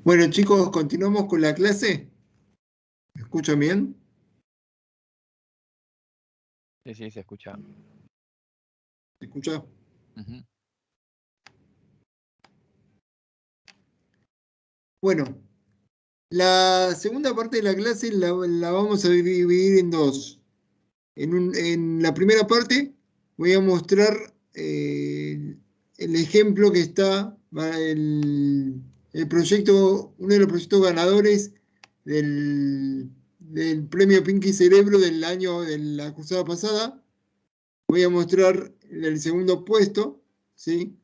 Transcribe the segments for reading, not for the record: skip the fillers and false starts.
Bueno, chicos, continuamos con la clase. ¿Me escuchan bien? Sí, sí, se escucha. ¿Me escucha? Ujú. Bueno, la segunda parte de la clase la vamos a dividir en dos. En la primera parte voy a mostrar el ejemplo que está, el proyecto, uno de los proyectos ganadores del premio Pinky Cerebro del año de la cursada pasada. Voy a mostrar el segundo puesto, ¿sí?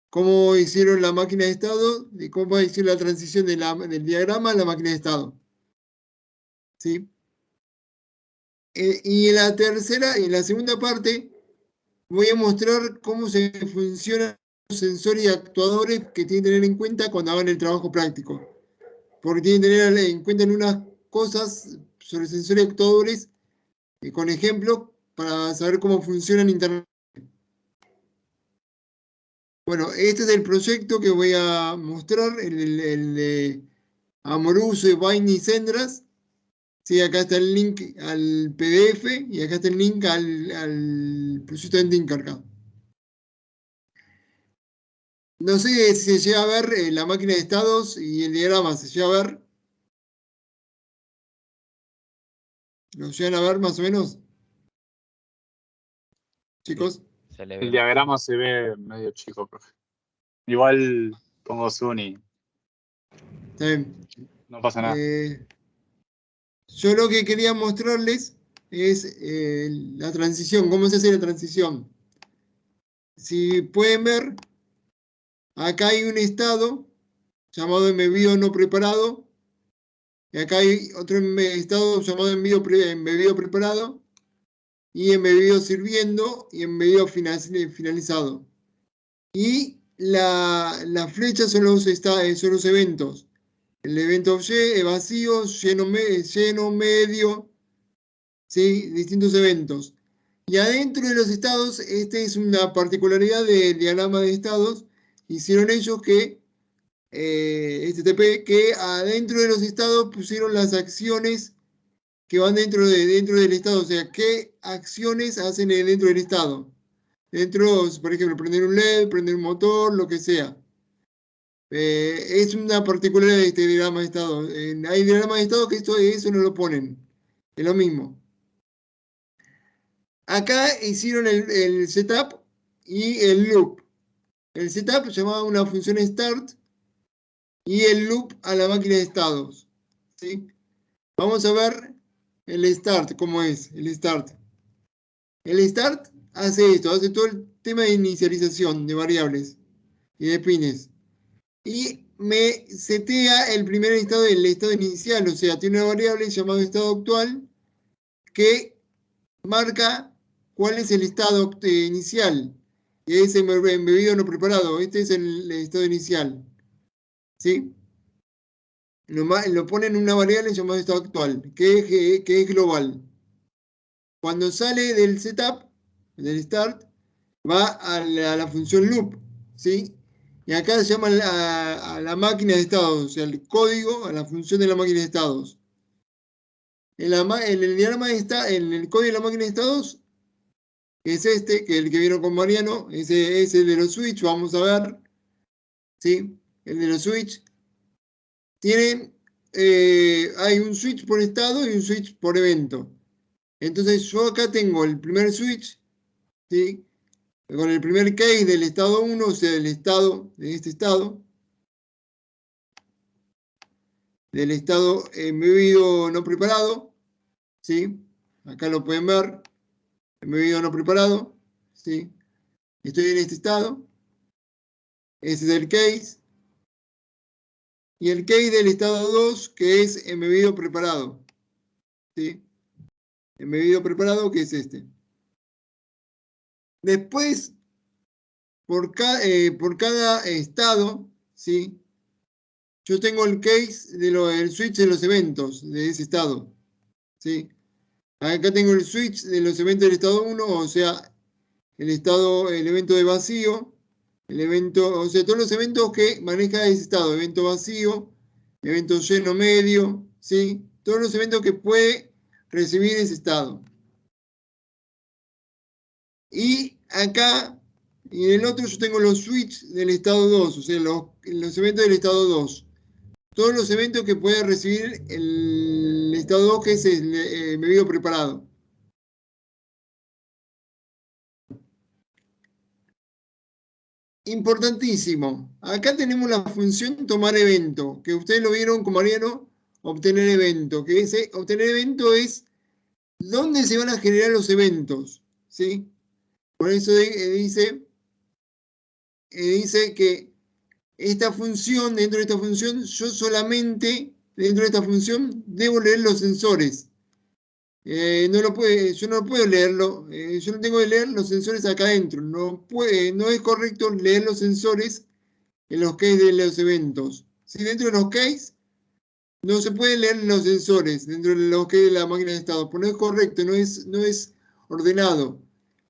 Cómo hicieron la máquina de estado y cómo hicieron la transición del diagrama a la máquina de estado. ¿Sí? Y en la segunda parte, voy a mostrar cómo se funcionan los sensores y actuadores que tienen que tener en cuenta cuando hagan el trabajo práctico. Porque tienen que tener en cuenta en unas cosas sobre sensores y actuadores con ejemplos para saber cómo funcionan internamente. Bueno, este es el proyecto que voy a mostrar, el de Amoruso y Baini Sendras. Sí, acá está el link al PDF y acá está el link al proyecto de Tinkercad. No sé si se llega a ver la máquina de estados y el diagrama, ¿se llega a ver? ¿Lo llegan a ver más o menos, Sí, chicos? se le El ve. diagrama se ve medio chico, profe. Igual pongo Zoom y Está bien. no pasa nada. Yo lo que quería mostrarles es la transición, cómo se hace la transición. Si pueden ver, acá hay un estado llamado embebido no preparado, y acá hay otro estado llamado embebido preparado, y embebido sirviendo, y embebido finalizado. Y la flecha son los eventos. El evento Y es vacío, lleno, medio, ¿sí? Distintos eventos. Y adentro de los estados, esta es una particularidad del diagrama de estados, hicieron ellos que que adentro de los estados pusieron las acciones que van dentro del estado, o sea, qué acciones hacen dentro del estado. Dentro, por ejemplo, prender un LED, prender un motor, lo que sea. Es una particularidad de este diagrama de estado. Hay diagramas de estado que eso no lo ponen. Es lo mismo. Acá hicieron el setup y el loop. El setup llamaba una función start y el loop a la máquina de estados. ¿Sí? Vamos a ver el start, cómo es el start. El start hace esto, hace todo el tema de inicialización de variables y de pines. Y me setea el primer estado del estado inicial, o sea, tiene una variable llamada estado actual que marca cuál es el estado inicial, que es embebido no preparado. Este es el estado inicial. ¿Sí? Lo pone en una variable llamada estado actual, que es global. Cuando sale del setup, del start, va a la función loop, ¿sí? Y acá se llama a la máquina de estados, o sea, el código a la función de la máquina de estados. En el diagrama en el código de la máquina de estados, que es este, que es el que vieron con Mariano, ese es el de los switch, vamos a ver, ¿sí? El de los switch. Tienen, hay un switch por estado y un switch por evento. Entonces yo acá tengo el primer switch, ¿sí? Con el primer case del estado 1, o sea, del estado, de este estado, del estado embebido no preparado, ¿sí? Acá lo pueden ver, embebido no preparado, ¿sí? Estoy en este estado, ese es el case, y el case del estado 2, que es embebido preparado, ¿sí? Embebido preparado, que es este. Después, por cada estado, ¿sí? Yo tengo el case del switch de los eventos de ese estado, ¿sí? Acá tengo el switch de los eventos del estado 1, o sea, el evento de vacío, el evento, o sea, todos los eventos que maneja ese estado, evento vacío, evento lleno medio, ¿sí? Todos los eventos que puede recibir ese estado. Y acá, y en el otro yo tengo los switches del estado 2, o sea, los eventos del estado 2. Todos los eventos que puede recibir el estado 2, que es el embebido preparado. Importantísimo. Acá tenemos la función tomar evento, que ustedes lo vieron como Mariano, obtener evento, que ese obtener evento es dónde se van a generar los eventos, ¿sí? Por eso dice que esta función, dentro de esta función, yo solamente, dentro de esta función, debo leer los sensores. Yo no lo puedo leerlo, yo no tengo que leer los sensores acá adentro. No es correcto leer los sensores en los keys de los eventos. Si dentro de los keys no se pueden leer los sensores, dentro de los keys de la máquina de estado, pues no es correcto, no es ordenado.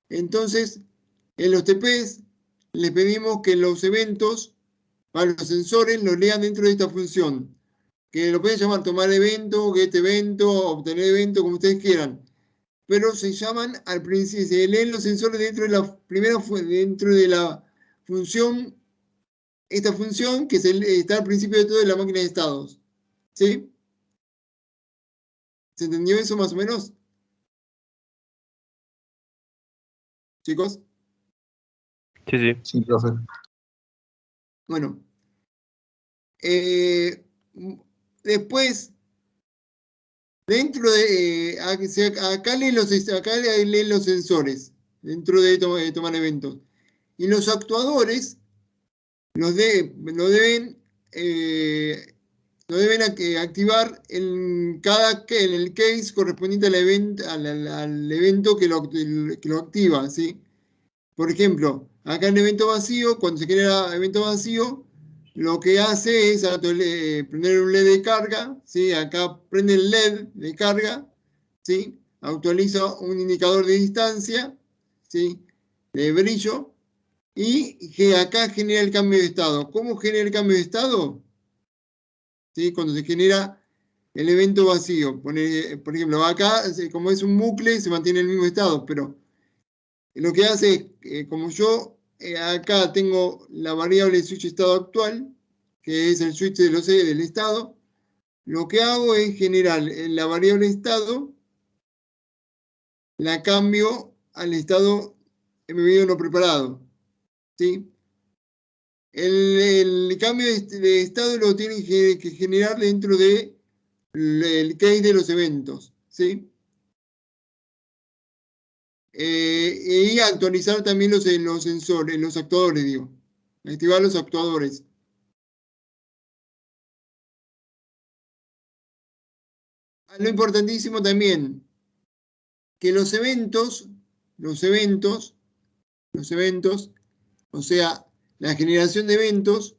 Entonces, en los TPs les pedimos que los eventos para los sensores los lean dentro de esta función, que lo pueden llamar tomar evento, get evento, obtener evento, como ustedes quieran, pero se llaman al principio, se leen los sensores dentro de la primera, dentro de la función, esta función que está al principio de todo de la máquina de estados, ¿sí? ¿Se entendió eso más o menos? Chicos. Sí, sí. Sí, profe. Bueno. Después, dentro de... acá leen los sensores, dentro de tomar eventos. Y los actuadores lo deben activar en el case correspondiente al evento que lo activa, ¿sí? Por ejemplo, acá en evento vacío, cuando se genera evento vacío, lo que hace es prender un LED de carga, ¿sí? Acá prende el LED de carga, ¿sí? Actualiza un indicador de distancia, ¿sí? De brillo, y que acá genera el cambio de estado. ¿Cómo genera el cambio de estado? ¿Sí? Cuando se genera el evento vacío. Por ejemplo, acá, como es un bucle, se mantiene el mismo estado, pero lo que hace es, como yo acá tengo la variable switch estado actual, que es el switch del estado, lo que hago es generar en la variable estado, la cambio al estado embebido no preparado, ¿sí? El cambio de estado lo tienen que generar dentro del case de los eventos, ¿sí? Y actualizar también los sensores, los actuadores, digo. Activar los actuadores. Lo importantísimo también, que los eventos, o sea, la generación de eventos,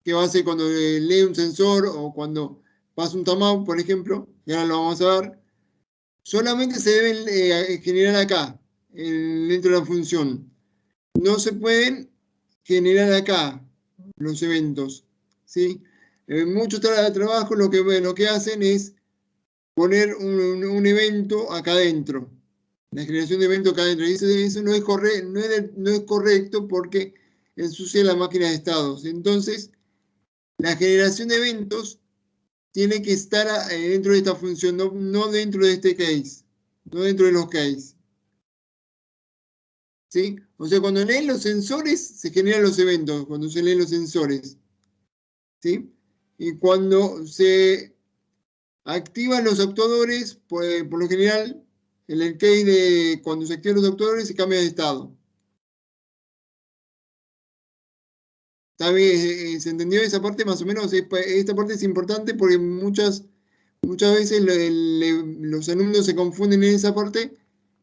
que va a ser cuando lee un sensor o cuando pasa un timeout, por ejemplo, y ahora lo vamos a ver, solamente se deben generar acá, dentro de la función. No se pueden generar acá los eventos, ¿sí? Muchos trabajos lo que hacen es poner un evento acá adentro, la generación de eventos acá adentro. Y eso no es correcto porque ensucia la máquina de estados. Entonces, la generación de eventos tiene que estar dentro de esta función, no dentro de este case, no dentro de los case. ¿Sí? O sea, cuando leen los sensores, se generan los eventos, cuando se leen los sensores. ¿Sí? Y cuando se activan los actuadores, pues, por lo general, en el case de cuando se activan los actuadores, se cambia de estado. ¿Está bien? ¿Se entendió esa parte más o menos? Esta parte es importante porque muchas veces los alumnos se confunden en esa parte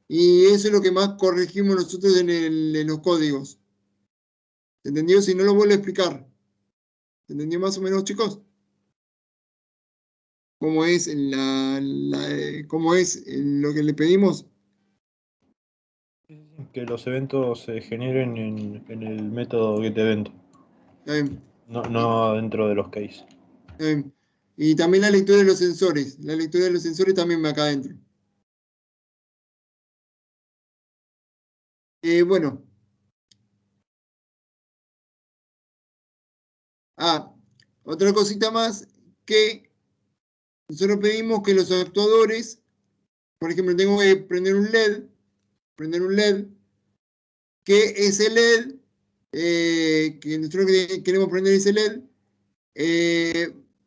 y eso es lo que más corregimos nosotros en los códigos. ¿Se entendió? Si no lo vuelvo a explicar. ¿Se entendió más o menos, chicos? ¿Cómo es cómo es lo que le pedimos? Que los eventos se generen en el método getEvent, Está bien. no dentro de los case. Está bien. Y también la lectura de los sensores. La lectura de los sensores también va acá adentro. Bueno. Otra cosita más que nosotros pedimos que los actuadores, por ejemplo, tengo que prender un LED, que ese LED, que nosotros queremos prender ese LED,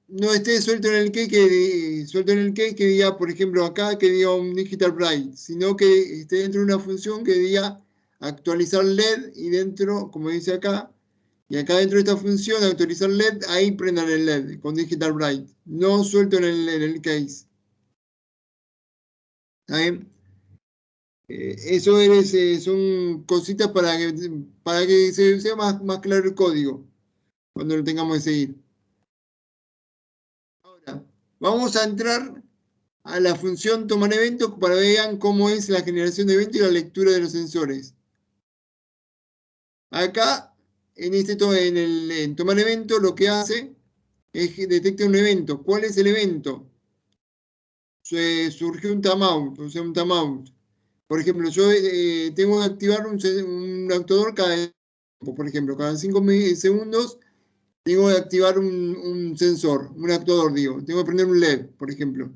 no esté suelto en el key que diga, por ejemplo, acá que diga un digital bright, sino que esté dentro de una función que diga actualizar LED y dentro, como dice acá, y acá dentro de esta función de actualizar LED, ahí prendan el LED con digital bright, no suelto en el case. ¿Está bien? Eso son cositas para que sea más claro el código cuando lo tengamos que seguir. Ahora, vamos a entrar a la función tomar eventos para que vean cómo es la generación de eventos y la lectura de los sensores. Acá, en tomar evento, lo que hace es que detecta un evento. ¿Cuál es el evento? Surgió un timeout, o sea, un timeout. Por ejemplo, yo tengo que activar un actuador por ejemplo, cada 5 segundos tengo que activar un sensor, un actuador, digo. Tengo que prender un LED, por ejemplo.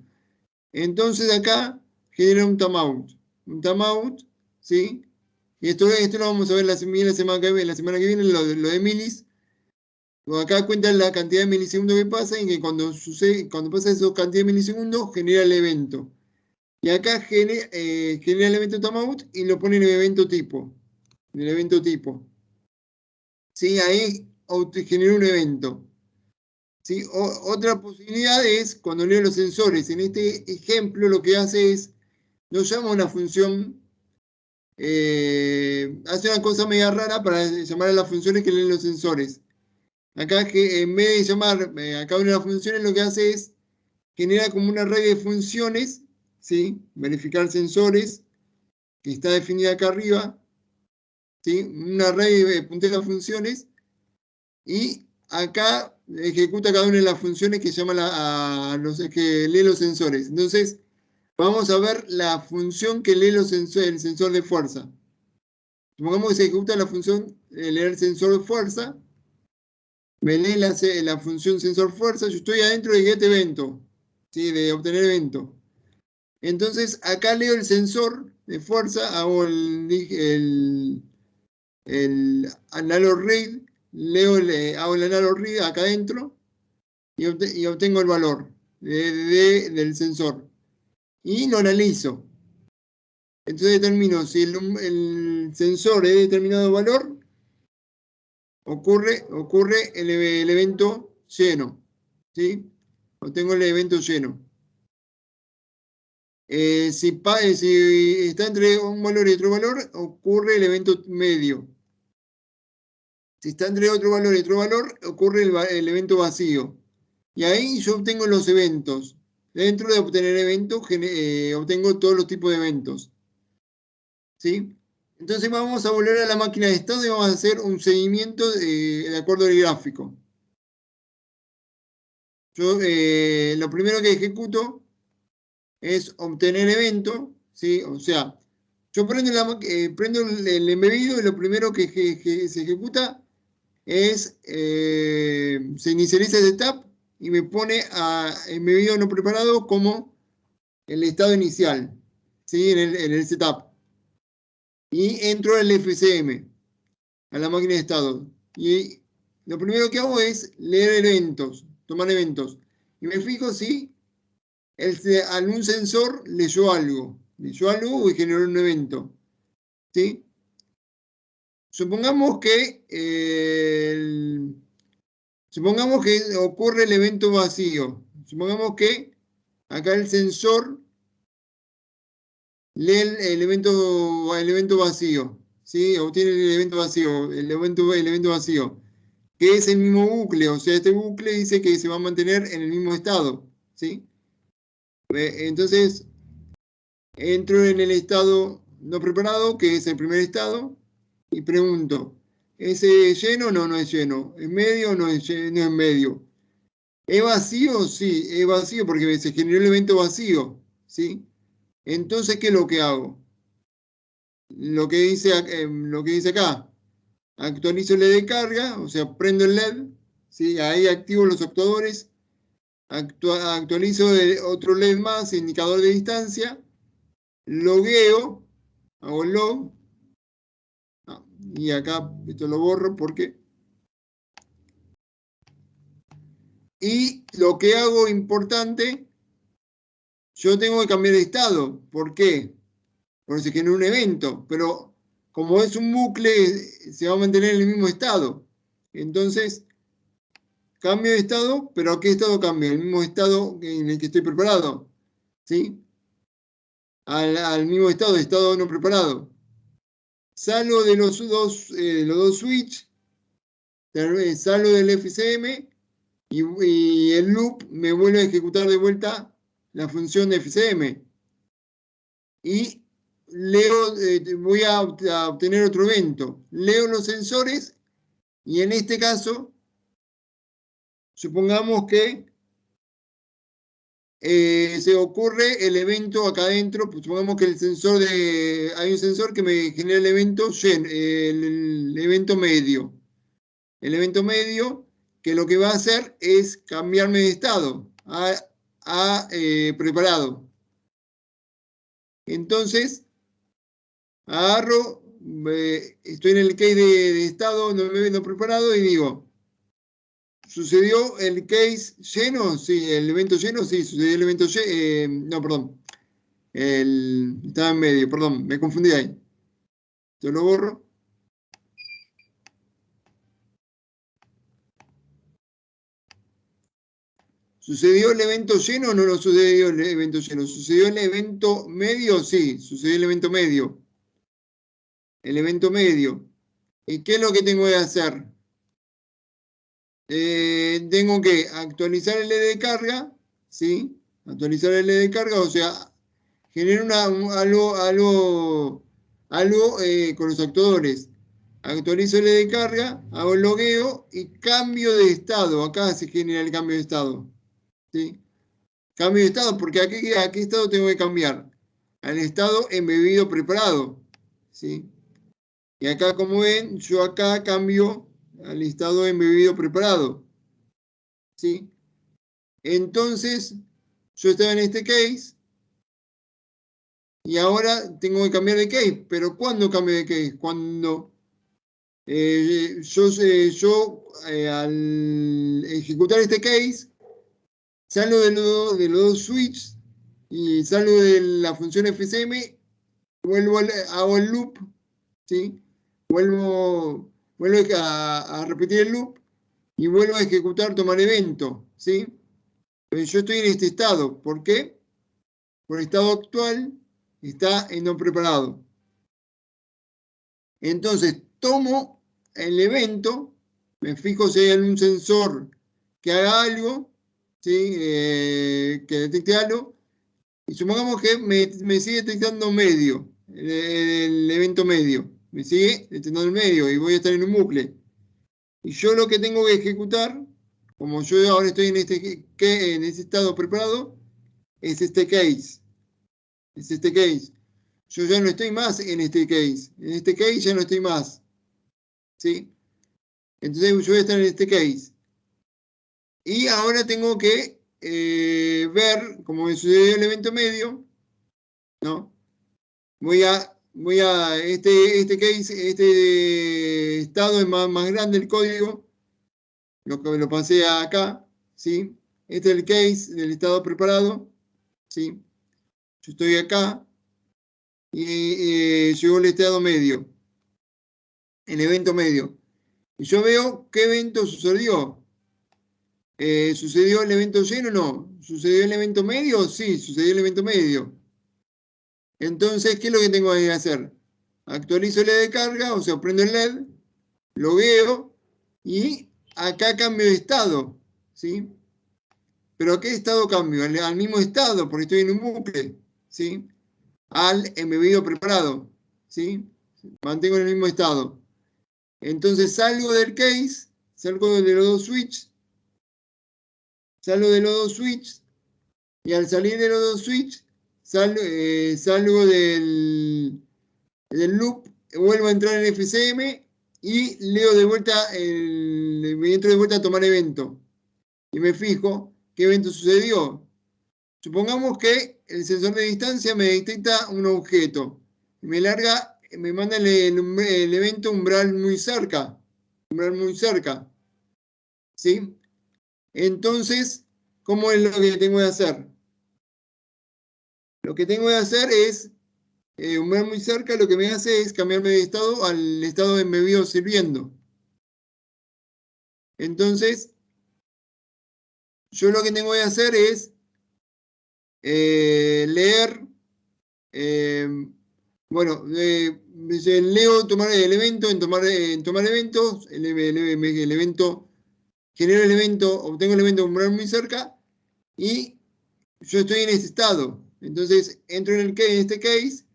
Entonces acá genera un timeout, ¿sí? Y esto lo vamos a ver la semana que viene, lo de milis. Acá cuenta la cantidad de milisegundos que pasa y que cuando pasa esa cantidad de milisegundos genera el evento. Y acá genera el evento timeout y lo pone en el evento tipo. ¿Sí? Ahí genera un evento. ¿Sí? Otra posibilidad es cuando leo los sensores. En este ejemplo lo que hace es, nos llama una función, hace una cosa media rara para llamar a las funciones que leen los sensores. Acá que en vez de llamar a cada una de las funciones, lo que hace es genera como una red de funciones, ¿sí? Verificar sensores, que está definida acá arriba, ¿sí? Una red de punteras funciones, y acá ejecuta cada una de las funciones que llama que lee los sensores. Entonces, vamos a ver la función que lee el sensor de fuerza. Supongamos que se ejecuta la función de leer sensor de fuerza. Me lee la función sensor fuerza. Yo estoy adentro de get evento, ¿sí? De obtener evento. Entonces, acá leo el sensor de fuerza, hago el analog read, hago el analog read acá adentro y obtengo el valor del sensor. Y lo analizo. Entonces determino si el sensor es de determinado valor, ocurre el evento lleno. ¿Sí? Obtengo el evento lleno. Si está entre un valor y otro valor, ocurre el evento medio. Si está entre otro valor y otro valor, ocurre el evento vacío. Y ahí yo obtengo los eventos. Dentro de obtener eventos, obtengo todos los tipos de eventos. ¿Sí? Entonces vamos a volver a la máquina de estado y vamos a hacer un seguimiento de acuerdo al gráfico. Yo lo primero que ejecuto es obtener evento, ¿sí? O sea, yo prendo el embebido y lo primero que se ejecuta es, se inicializa el setup y me pone a embebido no preparado como el estado inicial, ¿sí? En el setup. Y entro al FCM, a la máquina de estado. Y lo primero que hago es leer eventos, tomar eventos. Y me fijo si algún sensor leyó algo y generó un evento. ¿Sí? Supongamos que ocurre el evento vacío. Supongamos que acá el sensor lee el evento vacío. ¿Sí? Obtiene el evento vacío, el evento vacío, que es el mismo bucle. O sea, este bucle dice que se va a mantener en el mismo estado. ¿Sí? Entonces, entro en el estado no preparado, que es el primer estado, y pregunto, ¿es lleno o no es lleno? ¿Es medio o no es medio? ¿Es vacío? Sí, es vacío porque se generó el evento vacío, ¿sí? Entonces, ¿qué es lo que hago? Lo que dice acá. Actualizo el LED de carga, o sea, prendo el LED, ¿sí? Ahí activo los actuadores, actualizo otro LED más, indicador de distancia, logueo, hago el log, y acá esto lo borro porque... Y lo que hago importante, yo tengo que cambiar de estado. ¿Por qué? Porque se genera un evento, pero como es un bucle, se va a mantener en el mismo estado. Entonces, cambio de estado, pero ¿a qué estado cambio? El mismo estado en el que estoy preparado, ¿sí? Al mismo estado no preparado. Salgo de los dos switch, salgo del FCM y el loop me vuelve a ejecutar de vuelta la función de FCM. Y leo, voy a obtener otro evento. Leo los sensores y en este caso, supongamos que se ocurre el evento acá adentro, pues supongamos que hay un sensor que me genera el evento el evento medio. El evento medio que lo que va a hacer es cambiarme de estado a preparado. Entonces, agarro, estoy en el case de estado, no me vendo preparado y digo, ¿sucedió el case lleno? Sí, el evento lleno, sí, sucedió el evento lleno. No, perdón. Estaba en medio, perdón, me confundí ahí. Yo lo borro. ¿Sucedió el evento lleno o no lo sucedió el evento lleno? ¿Sucedió el evento medio? Sí, sucedió el evento medio. El evento medio. ¿Y qué es lo que tengo que hacer? Tengo que actualizar el LED de carga, ¿sí? Actualizar el LED de carga, o sea, genero algo con los actuadores. Actualizo el LED de carga, hago el logueo y cambio de estado. Acá se genera el cambio de estado, ¿sí? Cambio de estado, porque ¿a qué estado tengo que cambiar? Al estado embebido preparado, ¿sí? Y acá, como ven, yo acá cambio al estado embebido preparado, ¿sí? Entonces, yo estaba en este case y ahora tengo que cambiar de case. ¿Pero cuándo cambio de case? Cuando al ejecutar este case, salgo de los dos switches y salgo de la función FCM, hago el loop, ¿sí? Vuelvo a repetir el loop y vuelvo a ejecutar tomar evento, ¿sí? Yo estoy en este estado. ¿Por qué? Por el estado actual está en no preparado. Entonces, tomo el evento, me fijo si hay algún sensor que haga algo, ¿sí? Que detecte algo, y supongamos que me sigue detectando medio, el evento medio, me sigue detectando el medio y voy a estar en un bucle. Y yo lo que tengo que ejecutar, como yo ahora estoy en en ese estado preparado, es este case. Es este case. Yo ya no estoy más en este case. En este case ya no estoy más. ¿Sí? Entonces yo voy a estar en este case. Y ahora tengo que ver, como me sucedió el evento medio, ¿no? Este case, este estado es más grande el código, lo pasé acá, ¿sí? Este es el case del estado preparado, ¿sí? Yo estoy acá y llegó el estado medio, el evento medio. Y yo veo qué evento sucedió. ¿Sucedió el evento lleno o no? ¿Sucedió el evento medio? Sí, sucedió el evento medio. Entonces, ¿qué es lo que tengo que hacer? Actualizo el LED de carga, o sea, prendo el LED, lo veo y acá cambio de estado, ¿sí? ¿Pero a qué estado cambio? Al mismo estado, porque estoy en un bucle, ¿sí? Al embebido preparado, ¿sí? Mantengo en el mismo estado. Entonces salgo del case, salgo de los dos switches salgo de los dos switches, y al salir de los dos switches, salgo del loop, vuelvo a entrar en FCM y leo de vuelta, me entro de vuelta a tomar evento. Y me fijo qué evento sucedió. Supongamos que el sensor de distancia me detecta un objeto. Y me manda el evento umbral muy cerca. Umbral muy cerca. ¿Sí? Entonces, ¿cómo es lo que tengo que hacer? Lo que tengo que hacer es, umbral muy cerca, lo que me hace es cambiarme de estado al estado de embebido sirviendo. Entonces, yo lo que tengo que hacer es leer, bueno, leo tomar el evento, en tomar eventos, el evento, genero el evento, obtengo el evento umbral muy cerca y yo estoy en ese estado. Entonces entro en este case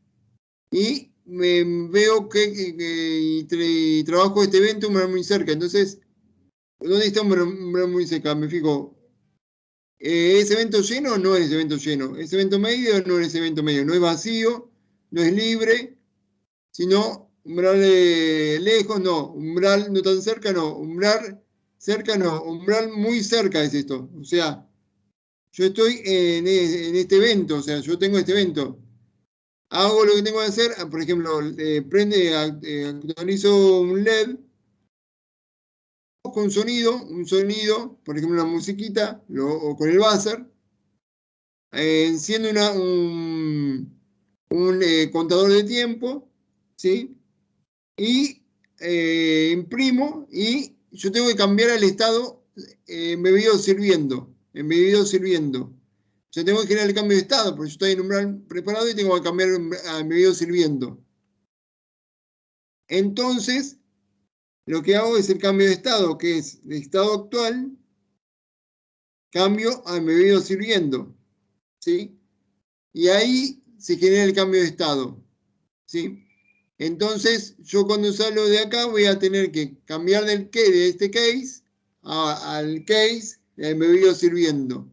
y me veo y trabajo este evento umbral muy cerca. Entonces, ¿dónde está umbral muy cerca? Me fijo. ¿Es evento lleno o no es evento lleno? ¿Es evento medio o no es evento medio? No es vacío, no es libre, sino umbral lejos, no. Umbral no tan cerca, no. Umbral cerca, no. Umbral muy cerca es esto. O sea, yo estoy en este evento, o sea, yo tengo este evento. Hago lo que tengo que hacer, por ejemplo, actualizo un LED con un sonido, por ejemplo, una musiquita, o con el buzzer. Enciendo un contador de tiempo, ¿sí? Y imprimo y yo tengo que cambiar el estado embebido sirviendo, embebido sirviendo. Yo tengo que generar el cambio de estado, porque yo estoy en umbral preparado y tengo que cambiar a embebido sirviendo. Entonces, lo que hago es el cambio de estado, que es de estado actual, cambio a embebido sirviendo, ¿sí? Y ahí se genera el cambio de estado, ¿sí? Entonces, yo cuando salgo de acá voy a tener que cambiar de este case al case de embebido sirviendo.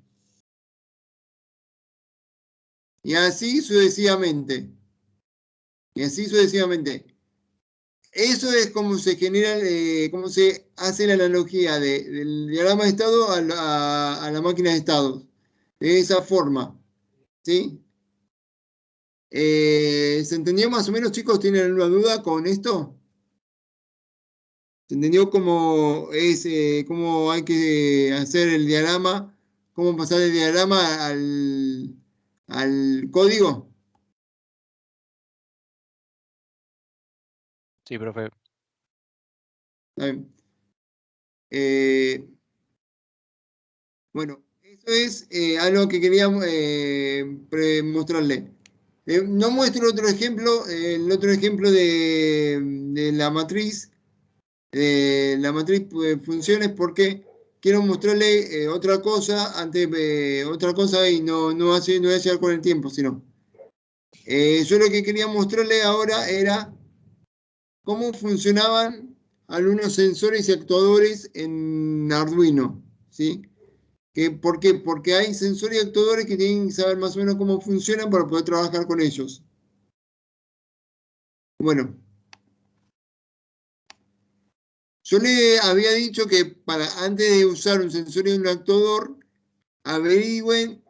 Y así sucesivamente. Y así sucesivamente. Eso es como se genera, cómo se hace la analogía del diagrama de estado a la máquina de estados. De esa forma. ¿Sí? ¿Se entendió más o menos, chicos? ¿Tienen alguna duda con esto? ¿Se entendió cómo hay que hacer el diagrama? ¿Cómo pasar el diagrama al código? Sí, profe. Está bien. Eh, bueno, eso es algo que quería mostrarle. No muestro otro ejemplo, el otro ejemplo de la matriz funciones porque quiero mostrarle otra cosa otra cosa y no voy a llegar con el tiempo, sino. Yo lo que quería mostrarle ahora era cómo funcionaban algunos sensores y actuadores en Arduino, ¿sí? ¿Por qué? Porque hay sensores y actuadores que tienen que saber más o menos cómo funcionan para poder trabajar con ellos. Bueno. Yo le había dicho que antes de usar un sensor y un actuador, averigüen,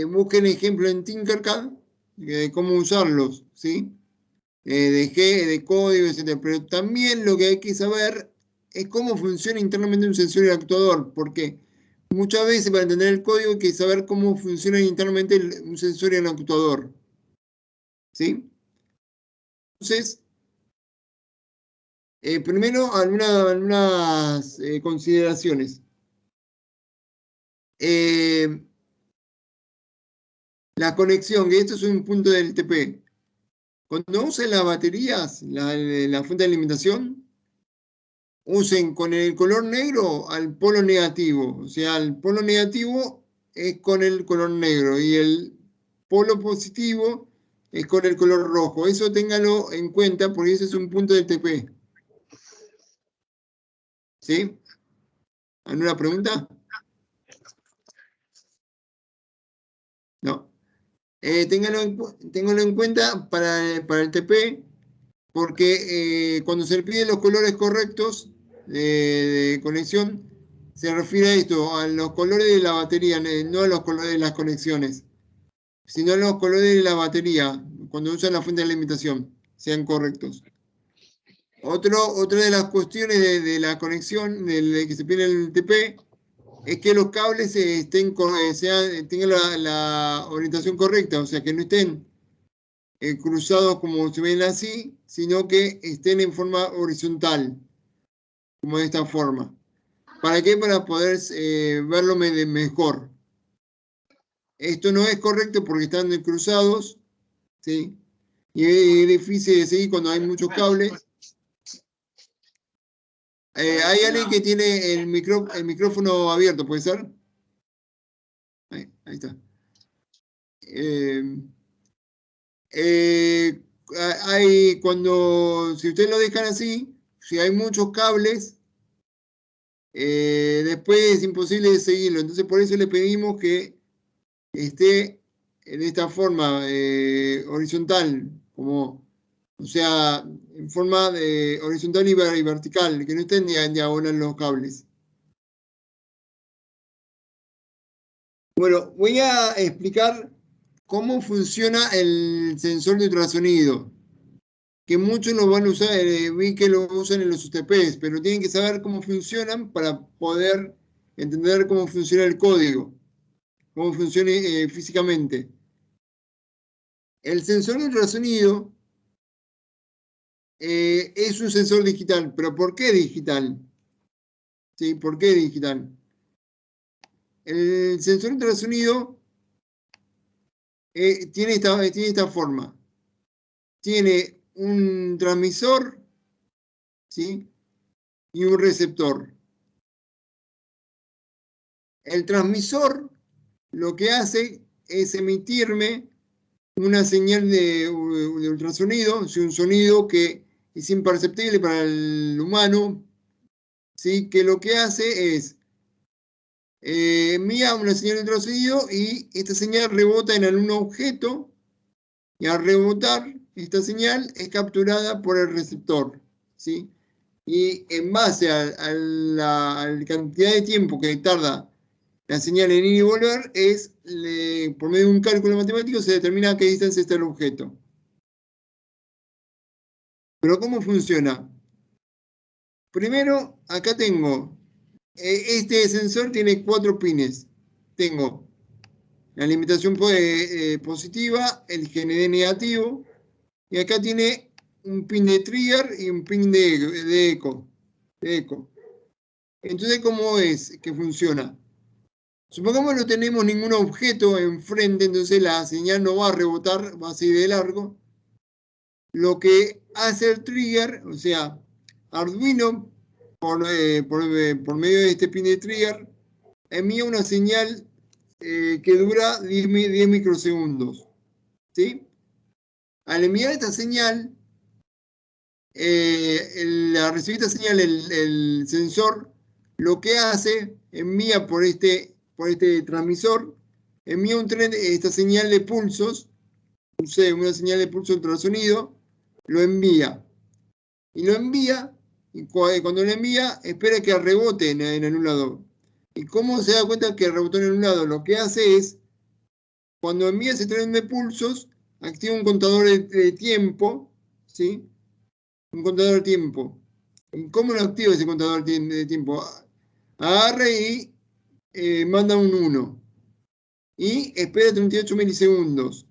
busquen ejemplo en Tinkercad de cómo usarlos, ¿sí? De código, etc. Pero también lo que hay que saber es cómo funciona internamente un sensor y un actuador, porque muchas veces para entender el código hay que saber cómo funciona internamente un sensor y un actuador, ¿sí? Entonces, primero algunas consideraciones. La conexión, que esto es un punto del TP. Cuando usen las baterías, la fuente de alimentación, usen con el color negro al polo negativo. O sea, el polo negativo es con el color negro y el polo positivo es con el color rojo. Eso téngalo en cuenta porque ese es un punto del TP. ¿Sí? ¿Alguna pregunta? No. Ténganlo en cuenta para el TP, porque cuando se le piden los colores correctos de conexión, se refiere a esto, a los colores de la batería, no a los colores de las conexiones, sino a los colores de la batería, cuando usan la fuente de alimentación, sean correctos. Otra de las cuestiones de la conexión, de que se pide en el TP, es que los cables tengan la orientación correcta, o sea, que no estén cruzados como se ven así, sino que estén en forma horizontal, como de esta forma. ¿Para qué? Para poder verlo mejor. Esto no es correcto porque están cruzados, ¿sí? Y es difícil de seguir cuando hay muchos cables. Hay alguien que tiene el micrófono abierto, ¿puede ser? Ahí está. Si ustedes lo dejan así, si hay muchos cables, después es imposible de seguirlo. Entonces por eso le pedimos que esté en esta forma horizontal, o sea, en forma horizontal y vertical, que no estén en diagonal los cables. Bueno, voy a explicar cómo funciona el sensor de ultrasonido, que muchos lo van a usar, vi que lo usan en los UTPs, pero tienen que saber cómo funcionan para poder entender cómo funciona el código, cómo funciona físicamente. El sensor de ultrasonido es un sensor digital, pero ¿por qué digital? ¿Sí? ¿Por qué digital? El sensor de ultrasonido tiene esta forma. Tiene un transmisor, ¿sí? Y un receptor. El transmisor lo que hace es emitirme una señal de ultrasonido, un sonido que es imperceptible para el humano, ¿sí? Que lo que hace es envía una señal de ultrasonido y esta señal rebota en algún objeto y al rebotar esta señal es capturada por el receptor, ¿sí? Y en base a la cantidad de tiempo que tarda la señal en ir y volver, por medio de un cálculo matemático se determina a qué distancia está el objeto. Pero ¿cómo funciona? Primero, acá tengo, este sensor tiene 4 pines. Tengo la alimentación positiva, el GND negativo, y acá tiene un pin de trigger y un pin de eco. Entonces, ¿cómo es que funciona? Supongamos que no tenemos ningún objeto enfrente, entonces la señal no va a rebotar, va a seguir de largo. Lo que hace el trigger, o sea, Arduino, por medio de este pin de trigger, envía una señal que dura 10 microsegundos. ¿Sí? Al enviar esta señal, al recibir esta señal, el sensor lo que hace, envía por este transmisor, envía esta señal de pulsos, una señal de pulso ultrasonido, lo envía. Y lo envía, y cuando lo envía, espera que rebote en un lado. ¿Y cómo se da cuenta que rebotó en un lado? Lo que hace es, cuando envía ese tren de pulsos, activa un contador de tiempo, ¿sí? Un contador de tiempo. ¿Y cómo lo activa ese contador de tiempo? Agarra y manda un 1. Y espera 38 milisegundos.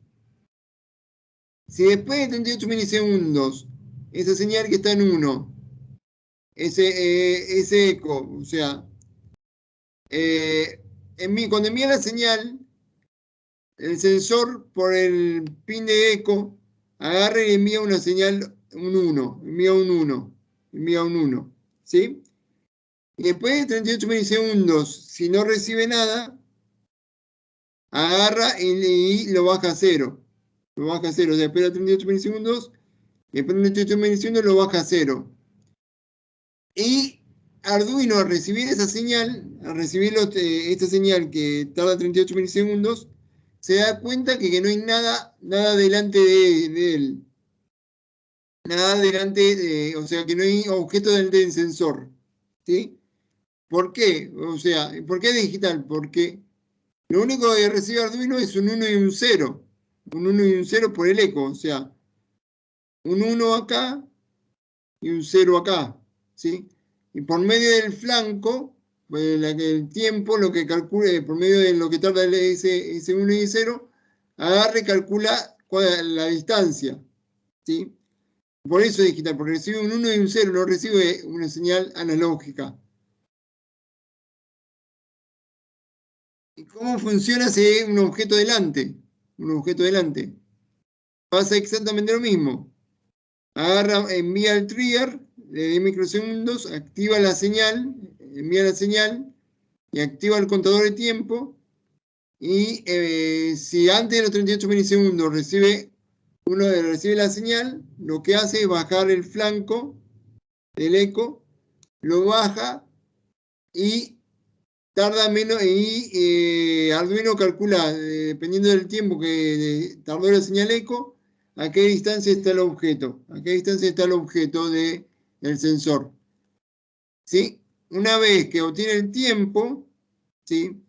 Si después de 38 milisegundos, esa señal que está en 1, ese eco, o sea, cuando envía la señal, el sensor por el pin de eco agarra y envía una señal, un 1, envía un 1, ¿sí? Y después de 38 milisegundos, si no recibe nada, agarra y lo baja a 0. Lo baja a 0, o sea, espera 38 milisegundos, y después de 38 milisegundos lo baja a 0. Y Arduino al recibir esa señal, esta señal que tarda 38 milisegundos, se da cuenta que no hay nada delante de él. Nada delante, o sea, que no hay objeto delante del sensor. ¿Sí? ¿Por qué? O sea, ¿por qué digital? Porque lo único que recibe Arduino es un 1 y un 0. Un 1 y un 0 por el eco. O sea, un 1 acá y un 0 acá. ¿Sí? Y por medio del flanco, el tiempo, lo que calcule, por medio de lo que tarda ese 1 y 0, agarra y calcula la distancia. ¿Sí? Por eso es digital, porque recibe un 1 y un 0, no recibe una señal analógica. ¿Y cómo funciona si hay un objeto delante? Un objeto delante. Pasa exactamente lo mismo. Agarra, envía el trigger de 10 microsegundos, activa la señal, envía la señal y activa el contador de tiempo. Y si antes de los 38 milisegundos recibe la señal, lo que hace es bajar el flanco del eco, lo baja y tarda menos, y Arduino calcula, dependiendo del tiempo que tardó la señal eco, a qué distancia está el objeto, del sensor. ¿Sí? Una vez que obtiene el tiempo, ¿sí?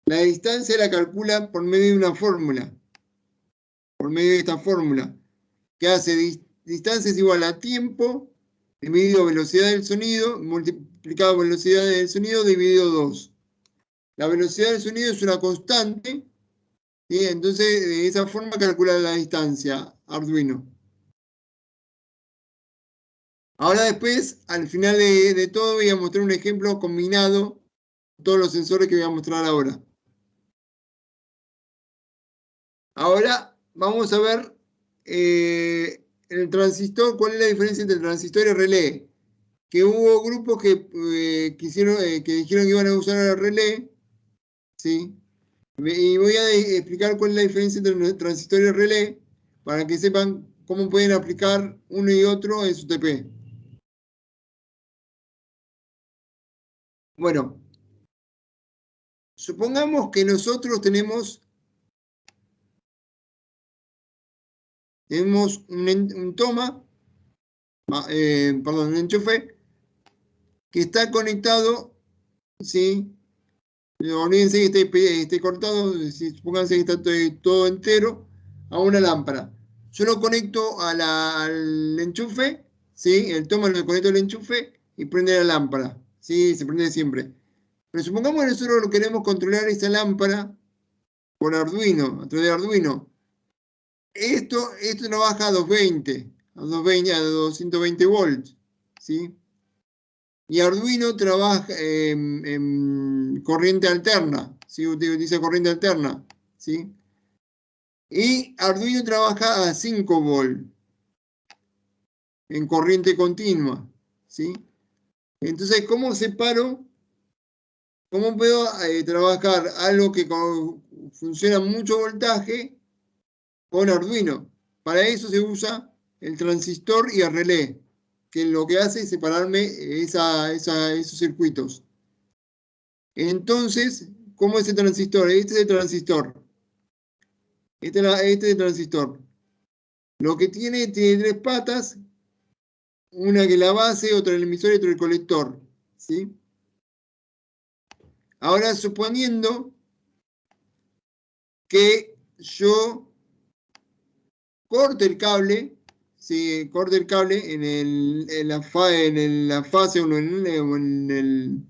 La distancia la calcula por medio de una fórmula, por medio de esta fórmula, que hace distancia es igual a tiempo dividido velocidad del sonido, multiplicado por velocidad del sonido dividido 2. La velocidad del sonido es una constante, ¿sí? Entonces de esa forma calcula la distancia Arduino. Ahora después, al final de todo, voy a mostrar un ejemplo combinado con todos los sensores que voy a mostrar ahora. Ahora vamos a ver el transistor, cuál es la diferencia entre el transistor y el relé. Que hubo grupos que dijeron que iban a usar el relé, ¿sí? Y voy a explicar cuál es la diferencia entre el transistor y el relé para que sepan cómo pueden aplicar uno y otro en su TP. Bueno, supongamos que nosotros tenemos un toma, perdón, un enchufe que está conectado, ¿sí? Olvídense que esté cortado, supónganse que está todo entero a una lámpara. Yo lo conecto al enchufe, ¿sí? El toma lo conecto al enchufe y prende la lámpara, ¿sí? Se prende siempre. Pero supongamos que nosotros lo queremos controlar esa lámpara por Arduino, a través de Arduino. Esto no baja a 220, a 220 volts, ¿sí? Y Arduino trabaja en corriente alterna, ¿sí? Utiliza corriente alterna, ¿sí? Y Arduino trabaja a 5 volts en corriente continua, ¿sí? Entonces, ¿cómo separo? ¿Cómo puedo trabajar algo que funciona a mucho voltaje con Arduino? Para eso se usa el transistor y el relé, que lo que hace es separarme esos circuitos. Entonces, ¿cómo es el transistor? Este es el transistor. Este es el transistor. Lo que tiene 3 patas, una que es la base, otra el emisor y otra el colector, ¿sí? Ahora, suponiendo que yo corte el cable, ¿sí? Corte el cable en la fase o en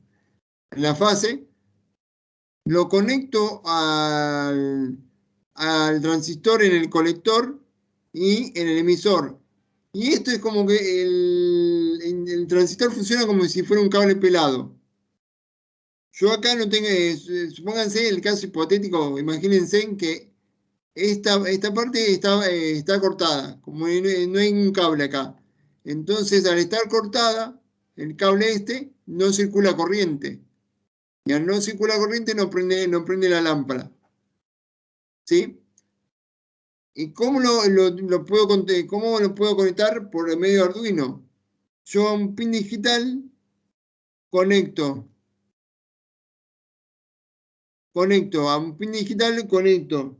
la fase, lo conecto al transistor en el colector y en el emisor. Y esto es como que el transistor funciona como si fuera un cable pelado. Yo acá no tengo, supónganse el caso hipotético, imagínense que esta parte está cortada, como no hay un cable acá. Entonces, al estar cortada, el cable no circula corriente. Y al no circular corriente no prende la lámpara. ¿Sí? ¿Y cómo cómo lo puedo conectar por el medio de Arduino? Yo a un pin digital conecto a un pin digital, conecto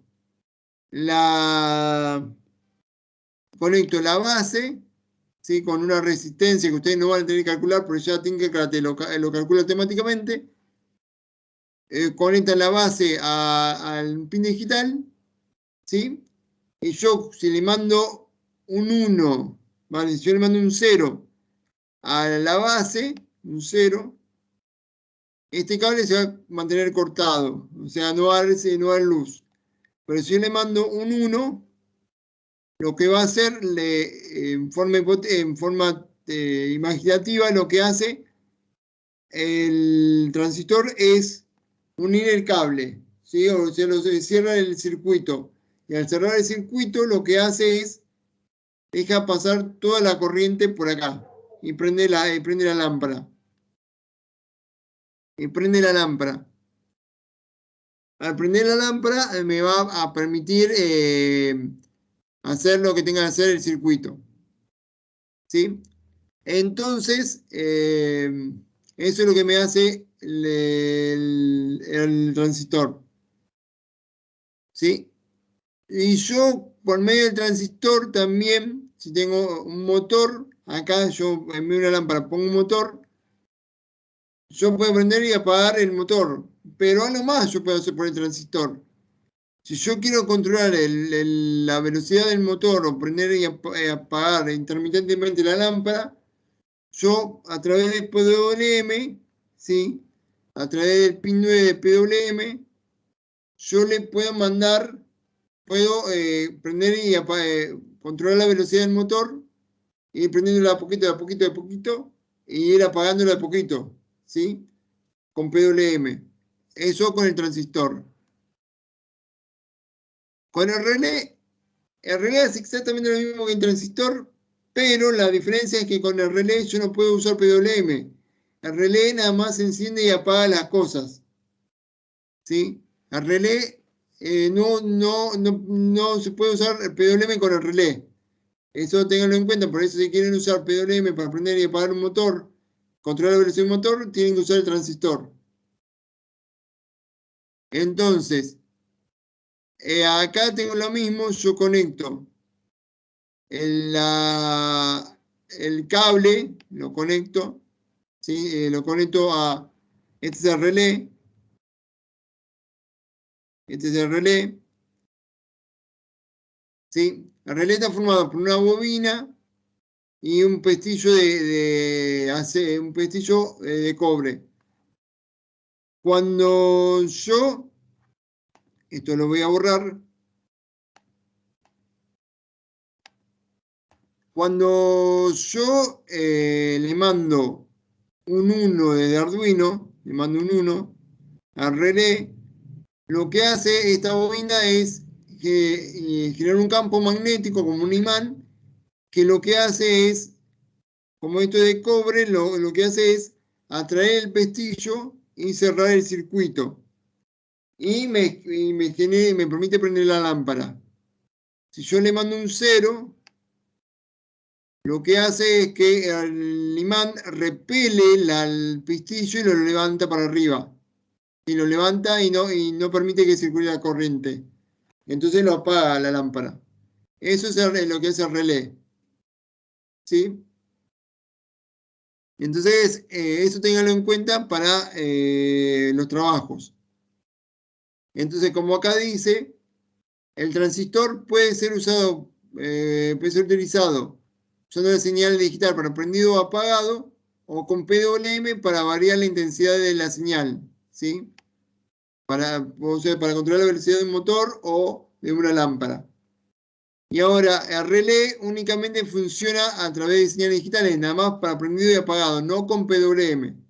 conecto la base, ¿sí? Con una resistencia que ustedes no van a tener que calcular, pero ya Tinkercad lo calcula automáticamente. Conectan la base al pin digital, ¿sí? Y yo, si le mando un 1, ¿vale? Si yo le mando un 0 a la base, un 0, este cable se va a mantener cortado, o sea, no va a dar luz. Pero si yo le mando un 1, lo que va a hacer en forma imaginativa, lo que hace el transistor es unir el cable, ¿sí? O sea, se cierra el circuito. Y al cerrar el circuito, lo que hace es deja pasar toda la corriente por acá y prende la lámpara. Y prende la lámpara. Al prender la lámpara me va a permitir hacer lo que tenga que hacer el circuito. ¿Sí? Entonces, eso es lo que me hace el transistor. ¿Sí? Y yo, por medio del transistor, también, si tengo un motor, acá yo en medio de una lámpara pongo un motor, yo puedo prender y apagar el motor, pero algo más yo puedo hacer por el transistor. Si yo quiero controlar la velocidad del motor o prender y apagar intermitentemente la lámpara, yo a través del PWM, ¿sí? A través del pin 9 de PWM, yo le puedo mandar, puedo prender y controlar la velocidad del motor, ir prendiéndola a poquito, a poquito, a poquito, y ir apagándola a poquito, ¿sí? Con PWM. Eso con el transistor. Con el relé es exactamente lo mismo que el transistor, pero la diferencia es que con el relé yo no puedo usar PWM. El relé nada más enciende y apaga las cosas. ¿Sí? El relé no se puede usar el PWM con el relé. Eso ténganlo en cuenta. Por eso, si quieren usar PWM para prender y apagar un motor, controlar la velocidad del motor, tienen que usar el transistor. Entonces, acá tengo lo mismo. Yo conecto el cable, lo conecto, ¿sí? Lo conecto a, este es el relé, ¿sí? El relé está formado por una bobina y un pestillo un pestillo de cobre. Cuando yo, esto lo voy a borrar, cuando yo le mando un 1 desde Arduino, le mando un 1 al relé, lo que hace esta bobina es generar un campo magnético como un imán, que lo que hace es, como esto es de cobre, lo que hace es atraer el pestillo y cerrar el circuito. Y me permite prender la lámpara. Si yo le mando un 0, lo que hace es que el imán repele el pestillo y lo levanta para arriba. Y lo levanta y no permite que circule la corriente. Entonces lo apaga la lámpara. Eso es lo que es el relé. ¿Sí? Entonces, eso ténganlo en cuenta para los trabajos. Entonces, como acá dice, el transistor puede ser usado, puede ser utilizado usando la señal digital para prendido o apagado, o con PWM para variar la intensidad de la señal, ¿sí? O sea, para controlar la velocidad de un motor o de una lámpara. Y ahora, el relé únicamente funciona a través de señales digitales, nada más para prendido y apagado, no con PWM.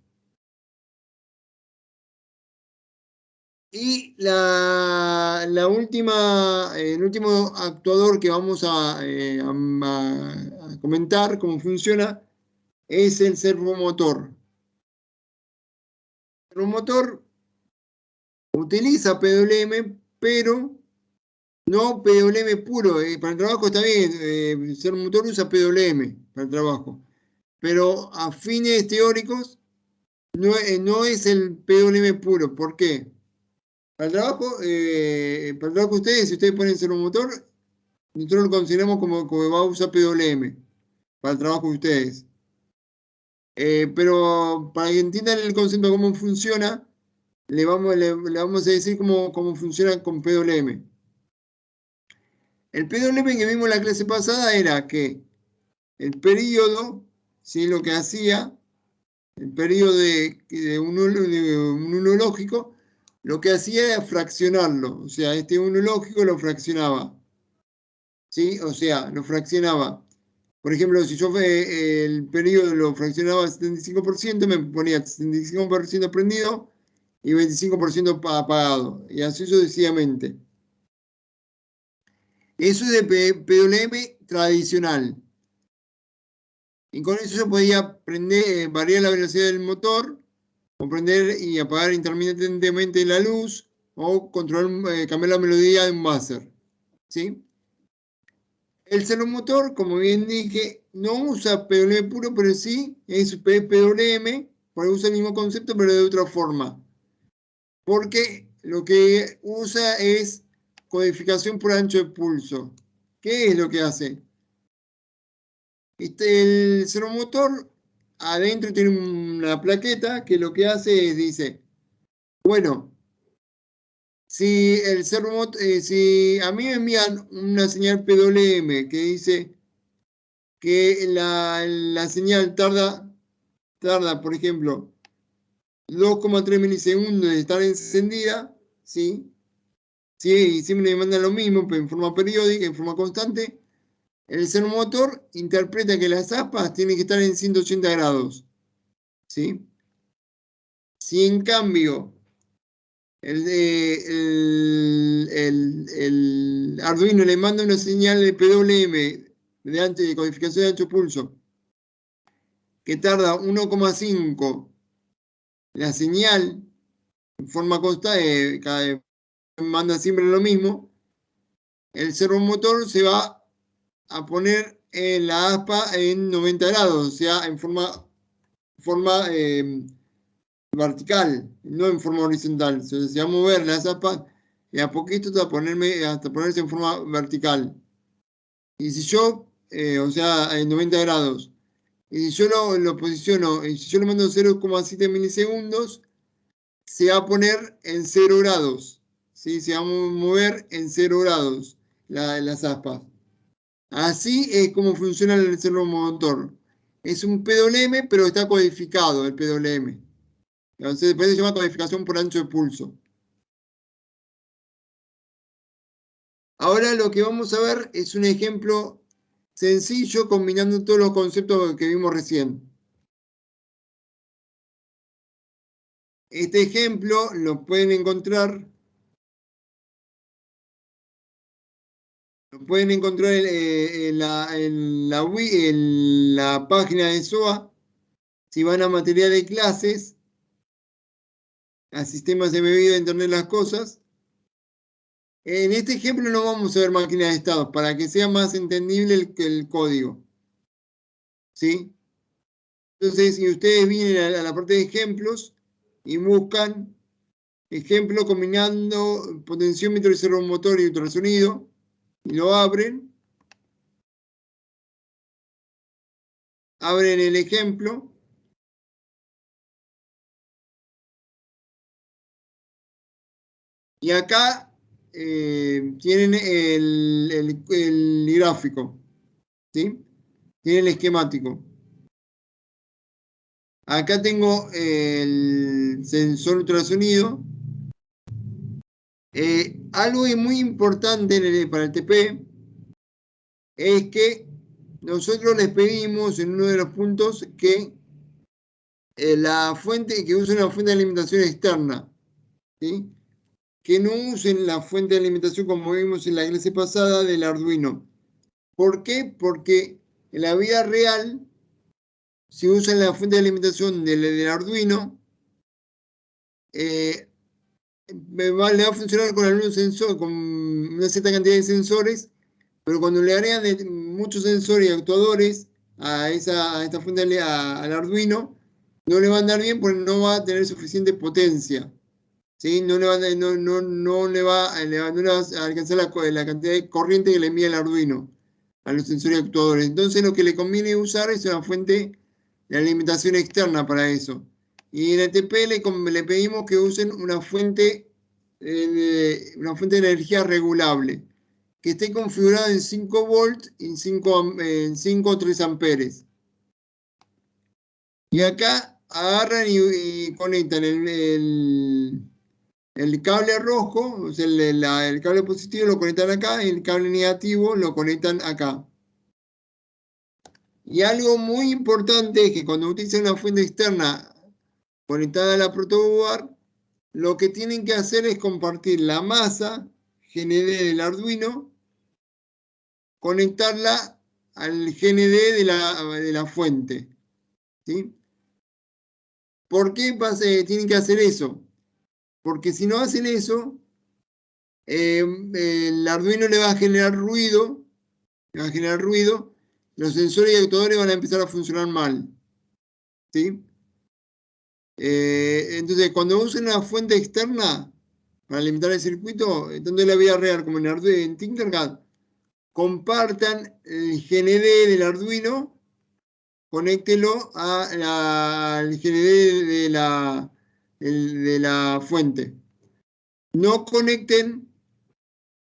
Y el último actuador que vamos a comentar cómo funciona es el servomotor. El servomotor utiliza PWM, pero no PWM puro. Para el trabajo está bien, el servomotor usa PWM para el trabajo. Pero a fines teóricos no es el PWM puro. ¿Por qué? Para el trabajo de ustedes, si ustedes ponen servomotor, nosotros lo consideramos como va a usar PWM para el trabajo de ustedes. Pero para que entiendan el concepto de cómo funciona, le vamos a decir cómo funciona con PWM. El PWM que vimos en la clase pasada era que el periodo, ¿sí? Lo que hacía, el periodo de un uno lógico, lo que hacía era fraccionarlo. O sea, este uno lógico lo fraccionaba. ¿Sí? O sea, lo fraccionaba. Por ejemplo, si yo el periodo lo fraccionaba al 75%, me ponía 75% prendido y 25% apagado. Y así sucesivamente. Eso es de PWM tradicional. Y con eso yo podía variar la velocidad del motor, o prender y apagar intermitentemente la luz, o cambiar la melodía de un buzzer. ¿Sí? El servomotor, como bien dije, no usa PWM puro, pero sí es PWM, porque usa el mismo concepto, pero de otra forma. Porque lo que usa es codificación por ancho de pulso. ¿Qué es lo que hace? El servomotor adentro tiene una plaqueta que lo que hace es, dice, bueno, si si a mí me envían una señal PWM que dice que la señal tarda, por ejemplo, 2,3 milisegundos de estar encendida, ¿sí? Sí, y siempre me mandan lo mismo, pero en forma periódica, en forma constante. El servomotor interpreta que las aspas tienen que estar en 180 grados, ¿sí? Si en cambio el Arduino le manda una señal de PWM de codificación de ancho pulso que tarda 1,5 la señal en forma constante, cada vez manda siempre lo mismo, el servomotor se va a poner en la aspa en 90 grados, o sea, en forma vertical, no en forma horizontal. Entonces, se va a mover las aspas y a poquito hasta ponerse en forma vertical. Y si yo, o sea, en 90 grados, y si yo lo posiciono, y si yo le mando 0,7 milisegundos, se va a poner en 0 grados. ¿Sí? Se va a mover en 0 grados las aspas. Así es como funciona el servomotor. Es un PWM, pero está codificado el PWM. Entonces, después se llama codificación por ancho de pulso. Ahora lo que vamos a ver es un ejemplo sencillo combinando todos los conceptos que vimos recién. Este ejemplo lo pueden encontrar en la página de SOA. Si van a material de clases, a sistemas de medida de Internet de las cosas. En este ejemplo no vamos a ver máquinas de estados para que sea más entendible el código. ¿Sí? Entonces, si ustedes vienen a la parte de ejemplos y buscan ejemplo combinando potenciómetro y servomotor y ultrasonido, y lo abren el ejemplo. Y acá tienen el gráfico, ¿sí? Tienen el esquemático. Acá tengo el sensor ultrasonido. Algo muy importante para el TP es que nosotros les pedimos en uno de los puntos que que usen una fuente de alimentación externa, ¿sí? Que no usen la fuente de alimentación como vimos en la clase pasada del Arduino. ¿Por qué? Porque en la vida real, si usan la fuente de alimentación del Arduino, le va a funcionar con algunos sensores, con una cierta cantidad de sensores, pero cuando le agregan muchos sensores y actuadores a esta fuente al Arduino, no le va a andar bien porque no va a tener suficiente potencia. ¿sí? No le va a alcanzar la cantidad de corriente que le envía el Arduino a los sensores actuadores. Entonces lo que le conviene usar es una fuente de alimentación externa para eso. Y en ETP le pedimos que usen una fuente de energía regulable, que esté configurada en 5 volts y en 5 o 3 amperes. Y acá agarran y conectan el cable rojo, o sea, el cable positivo lo conectan acá y el cable negativo lo conectan acá. Y algo muy importante es que cuando utilizan una fuente externa conectada a la protoboard, lo que tienen que hacer es compartir la masa GND del Arduino, conectarla al GND de la fuente. ¿Sí? ¿Por qué tienen que hacer eso? Porque si no hacen eso, el Arduino le va a generar ruido, los sensores y actuadores van a empezar a funcionar mal. ¿Sí? Entonces, cuando usen una fuente externa para alimentar el circuito, tanto en la vida real como en Arduino, en Tinkercad, compartan el GND del Arduino, conéctelo al GND de la fuente. No conecten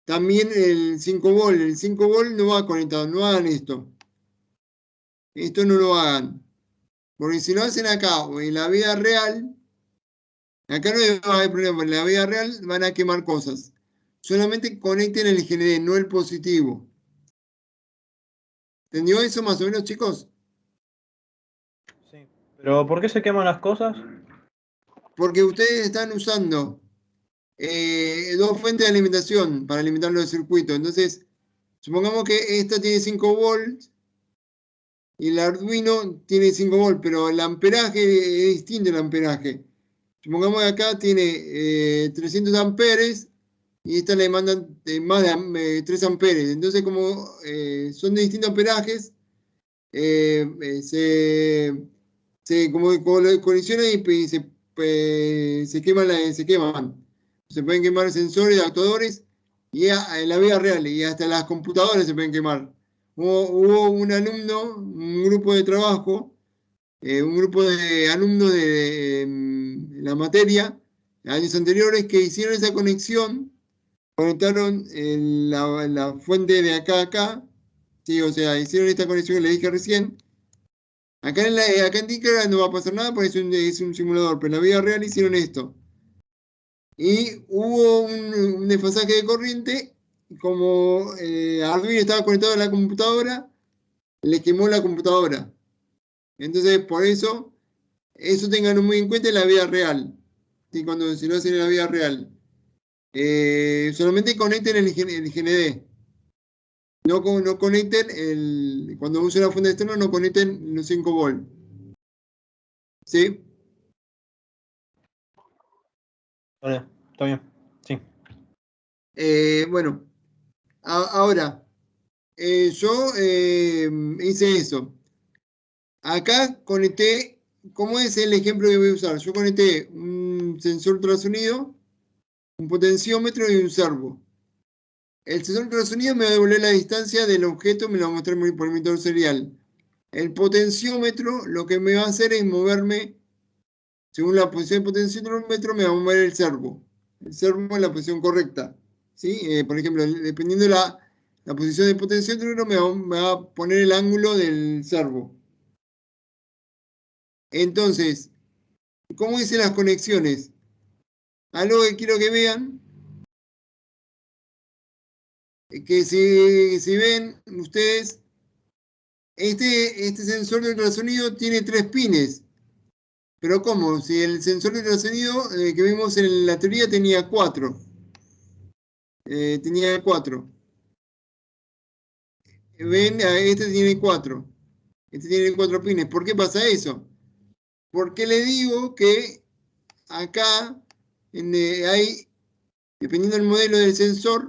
también el 5 volt. El 5 volt no va conectado, no hagan esto. Esto no lo hagan. Porque si lo hacen acá o en la vida real, acá no va a haber problema, en la vida real van a quemar cosas. Solamente conecten el GND, no el positivo. ¿Entendió eso más o menos, chicos? Sí. Pero ¿por qué se queman las cosas? Porque ustedes están usando dos fuentes de alimentación para alimentar los circuitos. Entonces, supongamos que esta tiene 5 volts y el Arduino tiene 5 volts, pero el amperaje es distinto el amperaje. Supongamos que acá tiene 300 amperes y esta le mandan más de 3 amperes. Entonces, como son de distintos amperajes, como colisionan y se queman. Se pueden quemar sensores, actuadores, y en la vida real, y hasta las computadoras se pueden quemar. Hubo un alumno, un grupo de trabajo, un grupo de alumnos de la materia, años anteriores, que hicieron esa conexión, conectaron la fuente de acá a acá, sí, o sea, hicieron esta conexión que le dije recién. Acá en Tinkercad no va a pasar nada porque es un simulador, pero en la vida real hicieron esto. Y hubo un desfasaje de corriente, como Arduino estaba conectado a la computadora, le quemó la computadora. Entonces, por eso tenganlo muy en cuenta en la vida real. ¿Sí? Cuando si lo hacen en la vida real. Solamente conecten el GND. No conecten cuando usen la fuente externa, no conecten los 5 volts. ¿Sí? Vale, está bien. Sí. Bueno, ahora, yo hice eso. Acá conecté, ¿cómo es el ejemplo que voy a usar? Yo conecté un sensor ultrasonido, un potenciómetro y un servo. El sensor ultrasonido me va a devolver la distancia del objeto, me lo va a mostrar por el monitor serial. El potenciómetro lo que me va a hacer es moverme, según la posición del potenciómetro, me va a mover el servo. El servo en la posición correcta. ¿Sí? Por ejemplo, dependiendo de la posición del potenciómetro, me va a poner el ángulo del servo. Entonces, ¿cómo hice las conexiones? Algo que quiero que vean, que si ven ustedes, este sensor de ultrasonido tiene 3 pines. Pero ¿cómo? Si el sensor de ultrasonido que vimos en la teoría tenía 4. Tenía 4. Ven, este tiene 4. Este tiene 4 pines. ¿Por qué pasa eso? Porque le digo que acá hay, dependiendo del modelo del sensor,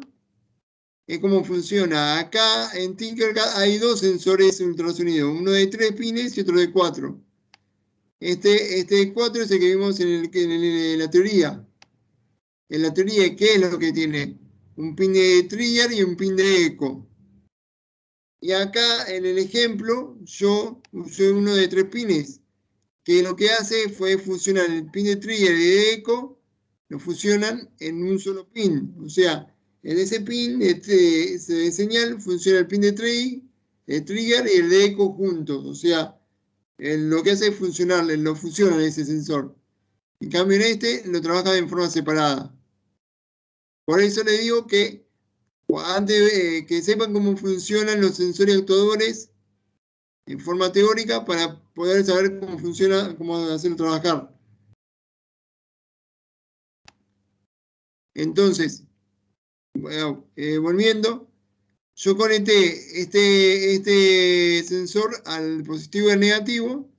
es cómo funciona. Acá en Tinkercad hay 2 sensores ultrasonido, uno de 3 pines y otro de 4. Este de 4 es el que vimos en la teoría. en la teoría, ¿qué es lo que tiene? Un pin de trigger y un pin de eco. Y acá en el ejemplo yo usé uno de 3 pines, que lo que hace fue fusionar el pin de trigger y de eco, lo fusionan en un solo pin. O sea, en ese pin de señal funciona el pin de trigger y el de eco juntos. O sea, lo que hace es funcionar, lo fusiona ese sensor. En cambio en este lo trabaja de forma separada. Por eso le digo que antes que sepan cómo funcionan los sensores actuadores en forma teórica para poder saber cómo funciona, cómo hacerlo trabajar. Entonces, bueno, volviendo, yo conecté este sensor al positivo y al negativo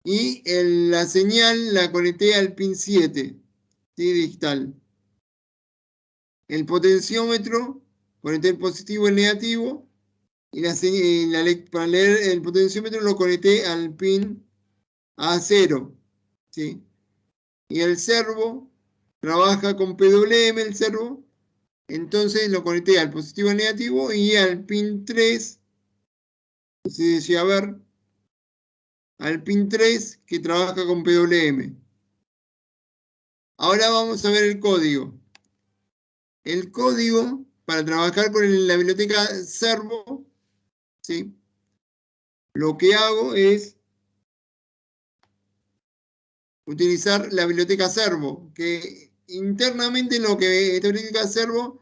y la señal la conecté al pin 7, ¿sí? Digital. El potenciómetro, conecté el positivo y el negativo y para leer el potenciómetro lo conecté al pin A0, ¿sí? Y el servo trabaja con PWM, el servo, entonces lo conecté al positivo y al negativo y al pin 3, si decía ver, al pin 3 que trabaja con PWM. Ahora vamos a ver el código. El código para trabajar con la biblioteca servo, ¿sí? Lo que hago es utilizar la biblioteca servo, que internamente lo que esta biblioteca servo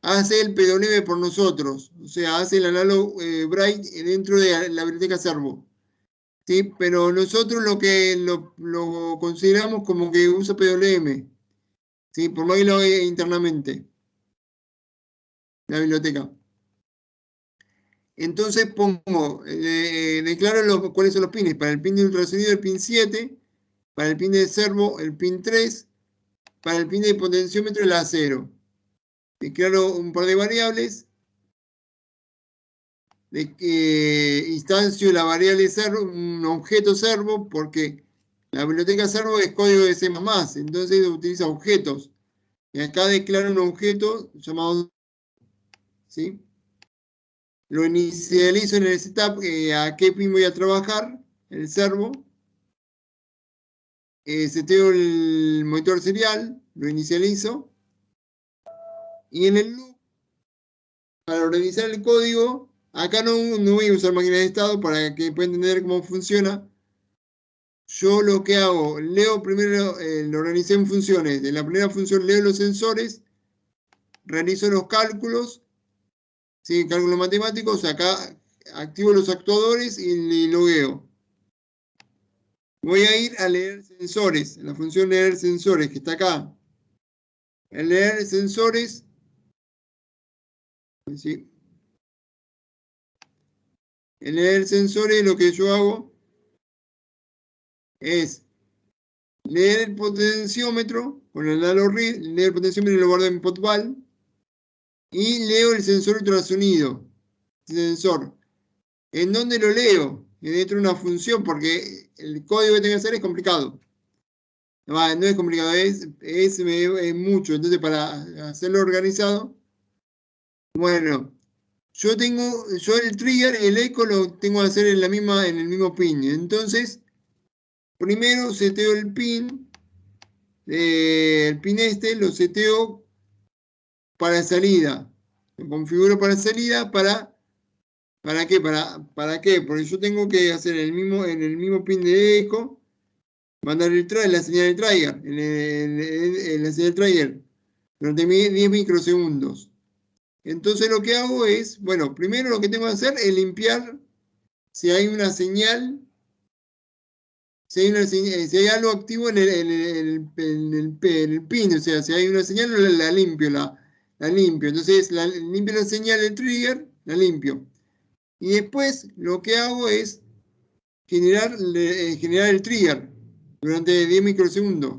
hace el PWM por nosotros, o sea, hace el analog bright dentro de la biblioteca servo. ¿Sí? Pero nosotros lo consideramos como que usa PWM, ¿sí? Por más que lo haga internamente, la biblioteca. Entonces pongo, declaro cuáles son los pines. Para el pin de ultrasonido el pin 7, para el pin de servo el pin 3, para el pin de potenciómetro el A0. Declaro un par de variables, de que instancio la variable servo, un objeto servo, porque la biblioteca servo es código de C++, entonces utiliza objetos. Y acá declaro un objeto llamado, ¿sí? Lo inicializo en el setup, a qué pin voy a trabajar, el servo. Seteo el monitor serial, lo inicializo. Y en el loop, para organizar el código, acá no voy a usar máquina de estado para que puedan entender cómo funciona. Yo lo que hago, leo primero, lo organicé en funciones. En la primera función leo los sensores, realizo los cálculos, ¿sí? Cálculos matemáticos, acá activo los actuadores y logueo. Voy a ir a leer sensores, la función leer sensores que está acá. En leer sensores, ¿sí? En leer sensores lo que yo hago es leer el potenciómetro con el analog read, leer el potenciómetro y lo guardo en potval y leo el sensor ultrasonido. Sensor. ¿En dónde lo leo? Dentro de una función, porque el código que tengo que hacer es complicado. No, no es complicado, es mucho. Entonces, para hacerlo organizado, bueno, yo el trigger y el eco lo tengo que hacer en el mismo pin. Entonces, primero seteo el pin, lo seteo para salida. Lo configuro para salida ¿para qué? ¿Para qué? Porque yo tengo que hacer en el mismo pin de eco, mandar la señal de trigger, en la señal de trigger, durante 10 microsegundos. Entonces lo que hago es, bueno, primero lo que tengo que hacer es limpiar si hay una señal, si hay algo activo en el pin, o sea, si hay una señal, la limpio, la limpio. Entonces limpio la señal del trigger, la limpio. Y después lo que hago es generar el trigger durante 10 microsegundos.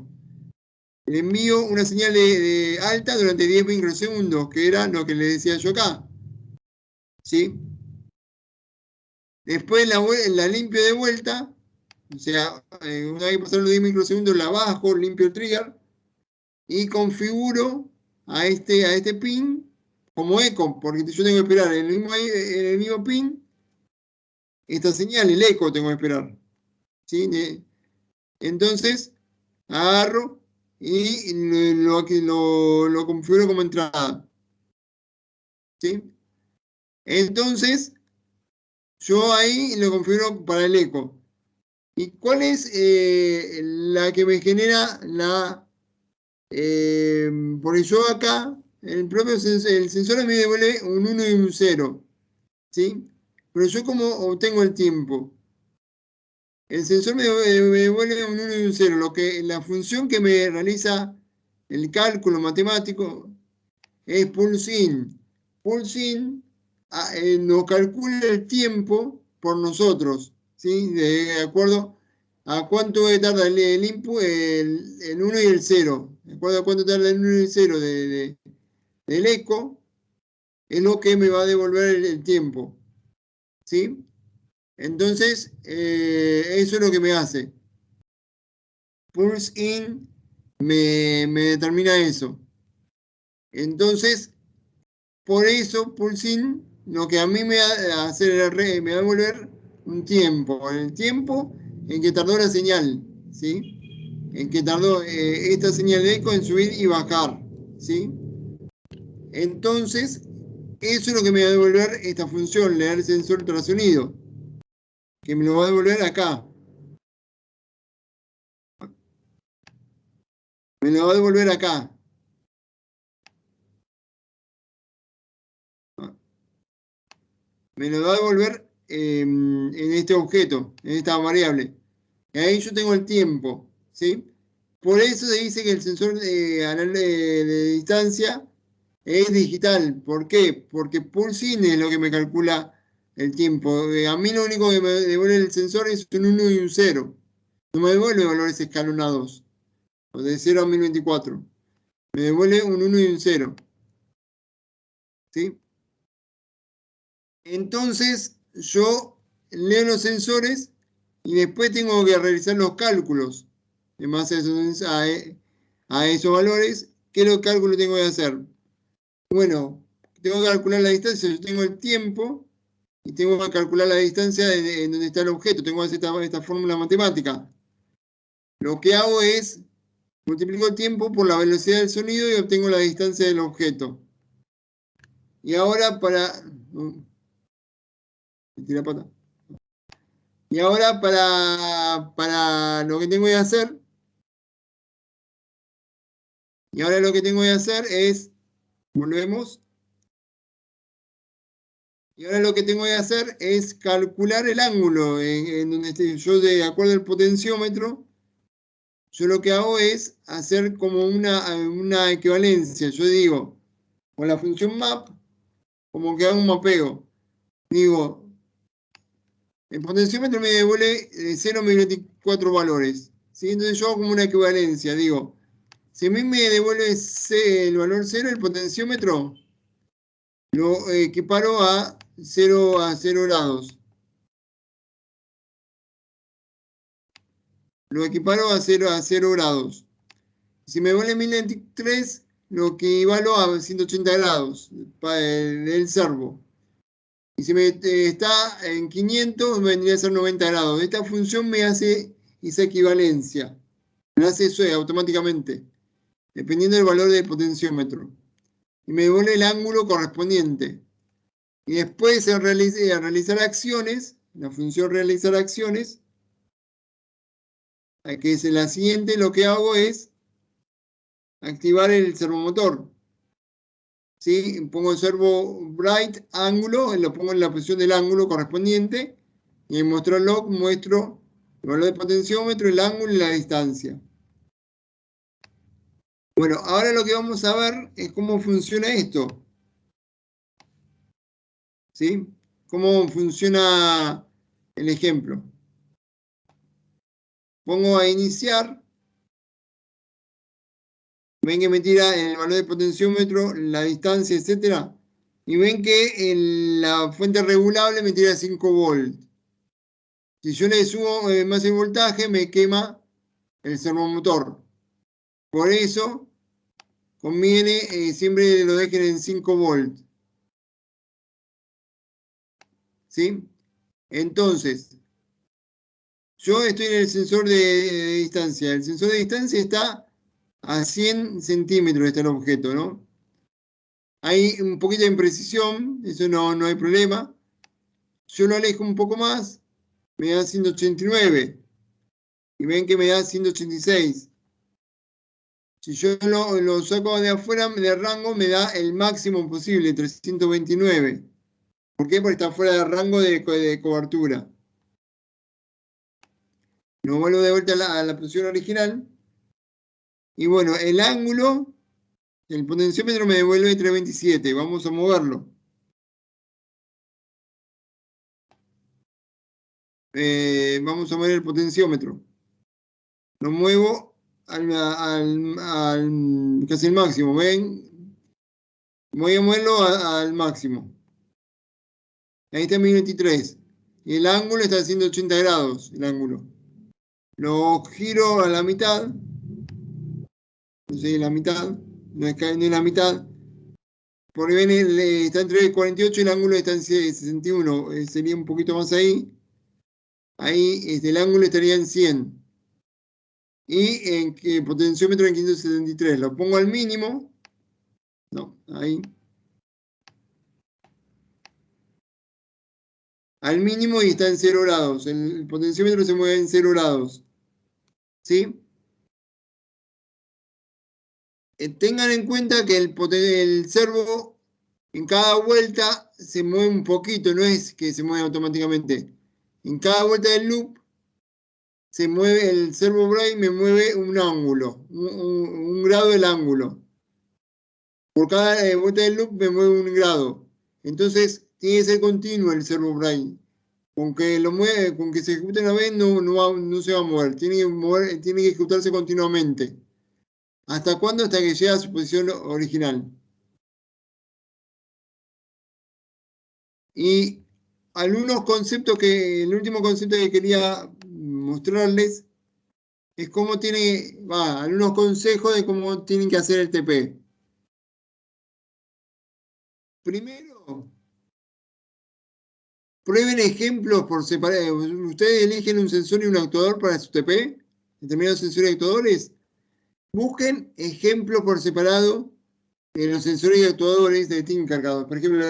Le envío una señal de alta durante 10 microsegundos, que era lo que le decía yo acá. ¿Sí? Después la limpio de vuelta, o sea, una vez que pasaron los 10 microsegundos la bajo, limpio el trigger, y configuro a este pin como eco, porque yo tengo que esperar en el mismo pin esta señal, el eco tengo que esperar. ¿Sí? Entonces, agarro y lo configuro como entrada. ¿Sí? Entonces, yo ahí lo configuro para el eco. ¿Y cuál es la que me genera la... porque yo acá, el propio el sensor me devuelve un 1 y un 0. ¿Sí? Pero yo como obtengo el tiempo. El sensor me devuelve un 1 y un 0. La función que me realiza el cálculo matemático es pulse in. Pulse in nos calcula el tiempo por nosotros, ¿sí? De acuerdo a cuánto tarda el input, el 1 y el 0. De acuerdo a cuánto tarda el 1 y el 0 del eco, es lo que me va a devolver el tiempo, ¿sí? Entonces, eso es lo que me hace. Pulse in me determina eso. Entonces, por eso, pulse in, lo que a mí me va a hacer me va a devolver un tiempo. El tiempo en que tardó la señal, ¿sí? En que tardó esta señal de eco en subir y bajar, ¿sí? Entonces, eso es lo que me va a devolver esta función, leer sensor ultrasonido, que me lo va a devolver acá. Me lo va a devolver acá. Me lo va a devolver en este objeto, en esta variable. Y ahí yo tengo el tiempo, ¿sí? Por eso se dice que el sensor de distancia es digital. ¿Por qué? Porque pulsing es lo que me calcula el tiempo. A mí lo único que me devuelve el sensor es un 1 y un 0. No me devuelve valores escalonados, o de 0 a 1024. Me devuelve un 1 y un 0. ¿Sí? Entonces, yo leo los sensores y después tengo que realizar los cálculos en base a esos valores. ¿Qué los cálculos tengo que hacer? Bueno, tengo que calcular la distancia, yo tengo el tiempo y tengo que calcular la distancia en donde está el objeto. Tengo que hacer esta fórmula matemática. Lo que hago es multiplico el tiempo por la velocidad del sonido y obtengo la distancia del objeto. Y ahora metí la pata. Y ahora para lo que tengo que hacer, es, volvemos, y ahora lo que tengo que hacer es calcular el ángulo en donde esté. Yo, de acuerdo al potenciómetro, yo lo que hago es hacer como una equivalencia. Yo digo, con la función map, como que hago un mapeo. Digo, el potenciómetro me devuelve 0,24 valores. ¿Sí? Entonces yo hago como una equivalencia. Digo, si a mí me devuelve el valor 0, el potenciómetro lo equiparo a 0 grados. Lo equiparo a 0 grados. Si me devuelve 1023, lo equivalo a 180 grados del servo. Y si está en 500, vendría a ser 90 grados. Esta función me hace esa equivalencia. Me hace eso automáticamente, dependiendo del valor del potenciómetro. Y me devuelve el ángulo correspondiente. Y después de realizar acciones, la función realizar acciones, que es la siguiente, lo que hago es activar el servomotor. ¿Sí? Pongo el servo bright ángulo, lo pongo en la posición del ángulo correspondiente, y en mostrar log muestro el valor de potenciómetro, el ángulo y la distancia. Bueno, ahora lo que vamos a ver es cómo funciona esto. ¿Sí? Cómo funciona el ejemplo. Pongo a iniciar. Ven que me tira el valor de potenciómetro, la distancia, etc. Y ven que la fuente regulable me tira 5 volts. Si yo le subo más el voltaje, me quema el servomotor. Por eso conviene siempre lo dejen en 5 volts. ¿Sí? Entonces, yo estoy en el sensor de distancia. El sensor de distancia está a 100 centímetros, está el objeto, ¿no? Hay un poquito de imprecisión, eso no hay problema. Yo lo alejo un poco más, me da 189. Y ven que me da 186. Si yo lo saco de afuera del rango, me da el máximo posible, 329. ¿Por qué? Porque está fuera del rango de cobertura. Lo vuelvo de vuelta a la posición original. Y bueno, el ángulo, el potenciómetro me devuelve 327. Vamos a moverlo. Vamos a mover el potenciómetro. Lo muevo casi el máximo. ¿Ven? Voy a moverlo al máximo. Ahí está 1023. Y el ángulo está a 180 grados, el ángulo. Lo giro a la mitad. No sé, la mitad. No es en la mitad. Porque ven, está entre 48 y el ángulo está en 61. Sería un poquito más ahí. Ahí el ángulo estaría en 100. Y en potenciómetro en 573. Lo pongo al mínimo. No, ahí. Al mínimo y está en 0 grados. El potenciómetro se mueve en 0 grados. ¿Sí? Tengan en cuenta que el servo en cada vuelta se mueve un poquito, no es que se mueve automáticamente. En cada vuelta del loop se mueve el servo brake, me mueve un ángulo, un grado del ángulo. Por cada vuelta del loop me mueve un grado. Entonces tiene que ser continuo el servo brake. Con que se ejecute una vez no se va a mover. Tiene que ejecutarse continuamente. ¿Hasta cuándo? Hasta que llegue a su posición original. Y algunos conceptos el último concepto que quería mostrarles es cómo algunos consejos de cómo tienen que hacer el TP. Primero, prueben ejemplos por separado. Ustedes eligen un sensor y un actuador para su TP, determinados sensores y actuadores. Busquen ejemplos por separado de los sensores y actuadores de Tinkercad. Por ejemplo,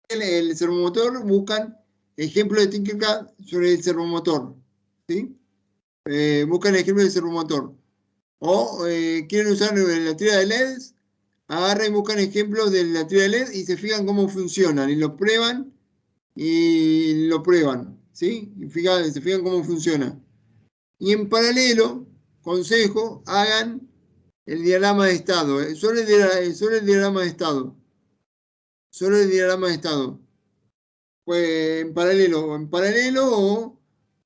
el servomotor, buscan ejemplos de Tinkercad sobre el servomotor. ¿Sí? Buscan ejemplos de servomotor. O quieren usar la tira de LEDs, agarran y buscan ejemplos de la tira de LED y se fijan cómo funcionan. Y lo prueban ¿sí? Y se fijan cómo funciona. Y en paralelo, consejo, hagan el diagrama de estado. Solo el diagrama de estado. Solo el diagrama de estado. Pues en paralelo o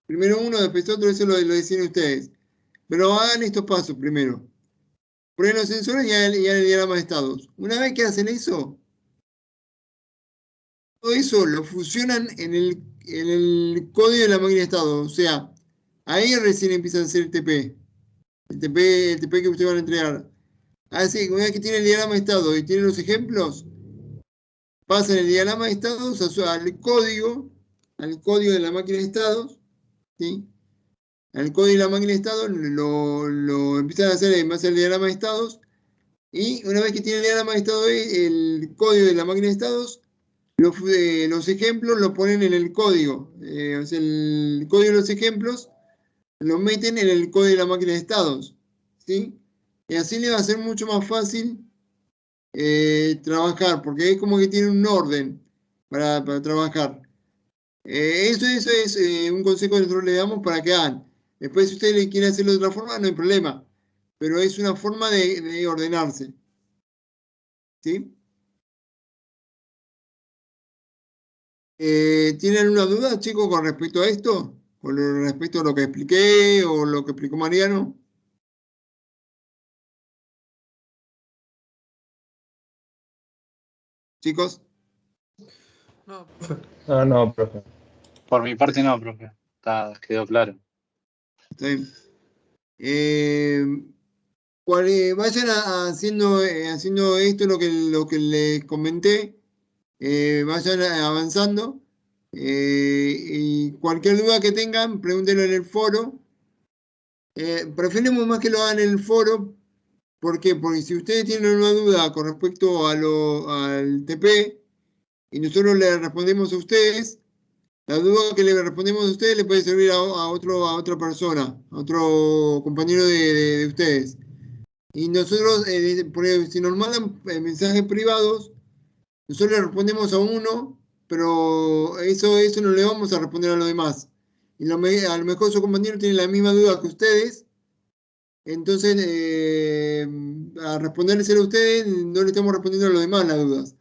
primero uno, después otro, eso lo deciden ustedes. Pero hagan estos pasos primero. Prueben los sensores y hagan el diagrama de estados. Una vez que hacen eso, todo eso lo fusionan en el código de la máquina de estado. O sea, ahí recién empiezan a hacer el TP. El TP que ustedes van a entregar. Así que una vez que tienen el diagrama de estado y tienen los ejemplos, pasan el diagrama de estados al código de la máquina de estados, ¿sí? Al código de la máquina de estados lo empiezan a hacer en base al diagrama de estados. Y una vez que tienen el diagrama de estado, el código de la máquina de estados, los ejemplos los ponen en el código. O sea, el código de los ejemplos lo meten en el código de la máquina de estados. ¿Sí? Y así les va a ser mucho más fácil trabajar, porque es como que tiene un orden para trabajar. Eso es un consejo que nosotros le damos para que hagan. Después, si ustedes quieren hacerlo de otra forma, no hay problema. Pero es una forma de ordenarse. ¿Sí? ¿Tienen alguna duda, chicos, con respecto a esto? ¿Con respecto a lo que expliqué o lo que explicó Mariano? Chicos, No, profe. No, profe. Por mi parte no, profe. Quedó claro. está bien. Vayan haciendo esto, lo que les comenté, vayan avanzando. Y cualquier duda que tengan, pregúntenlo en el foro. Preferimos más que lo hagan en el foro. ¿Por qué? Porque si ustedes tienen una duda con respecto al TP y nosotros le respondemos a ustedes, la duda que le respondemos a ustedes le puede servir a otra persona, a otro compañero de ustedes. Y nosotros, si nos mandan mensajes privados, nosotros le respondemos a uno, pero eso no le vamos a responder a los demás. Y a lo mejor su compañero tiene la misma duda que ustedes, entonces a respondérselo a ustedes no le estamos respondiendo a los demás las dudas.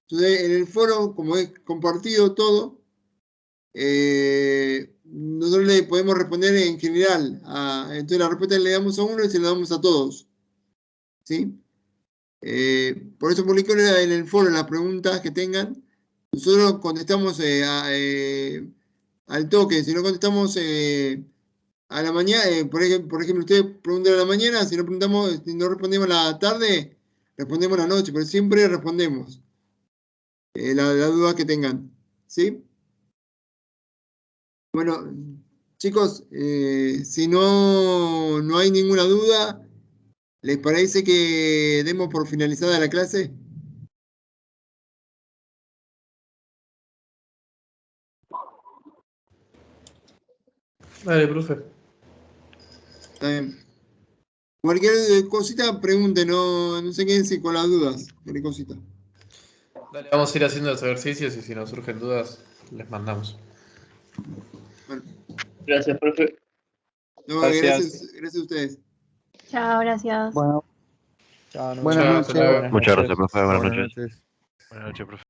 Entonces en el foro, como es compartido todo, nosotros le podemos responder en general. Entonces la respuesta le damos a uno y se la damos a todos. ¿Sí? Por eso publico en el foro las preguntas que tengan. Nosotros contestamos al toque. Si no contestamos a la mañana, por ejemplo, ustedes preguntan a la mañana, si no respondemos a la tarde, respondemos a la noche, pero siempre respondemos la duda que tengan. ¿Sí? Bueno, chicos, si no hay ninguna duda, ¿les parece que demos por finalizada la clase? Dale, profe. Está bien. Cualquier cosita, pregunten, no se queden con las dudas. Cualquier cosita. Dale, vamos a ir haciendo los ejercicios y si nos surgen dudas, les mandamos. Bueno, Gracias, profe. no, Gracias. gracias a ustedes. Chao, gracias. Bueno, Chao, nos buenas Chao, noches. hasta luego. Muchas gracias, profe. Buenas Buenas noches. noches. Buenas noches, profe.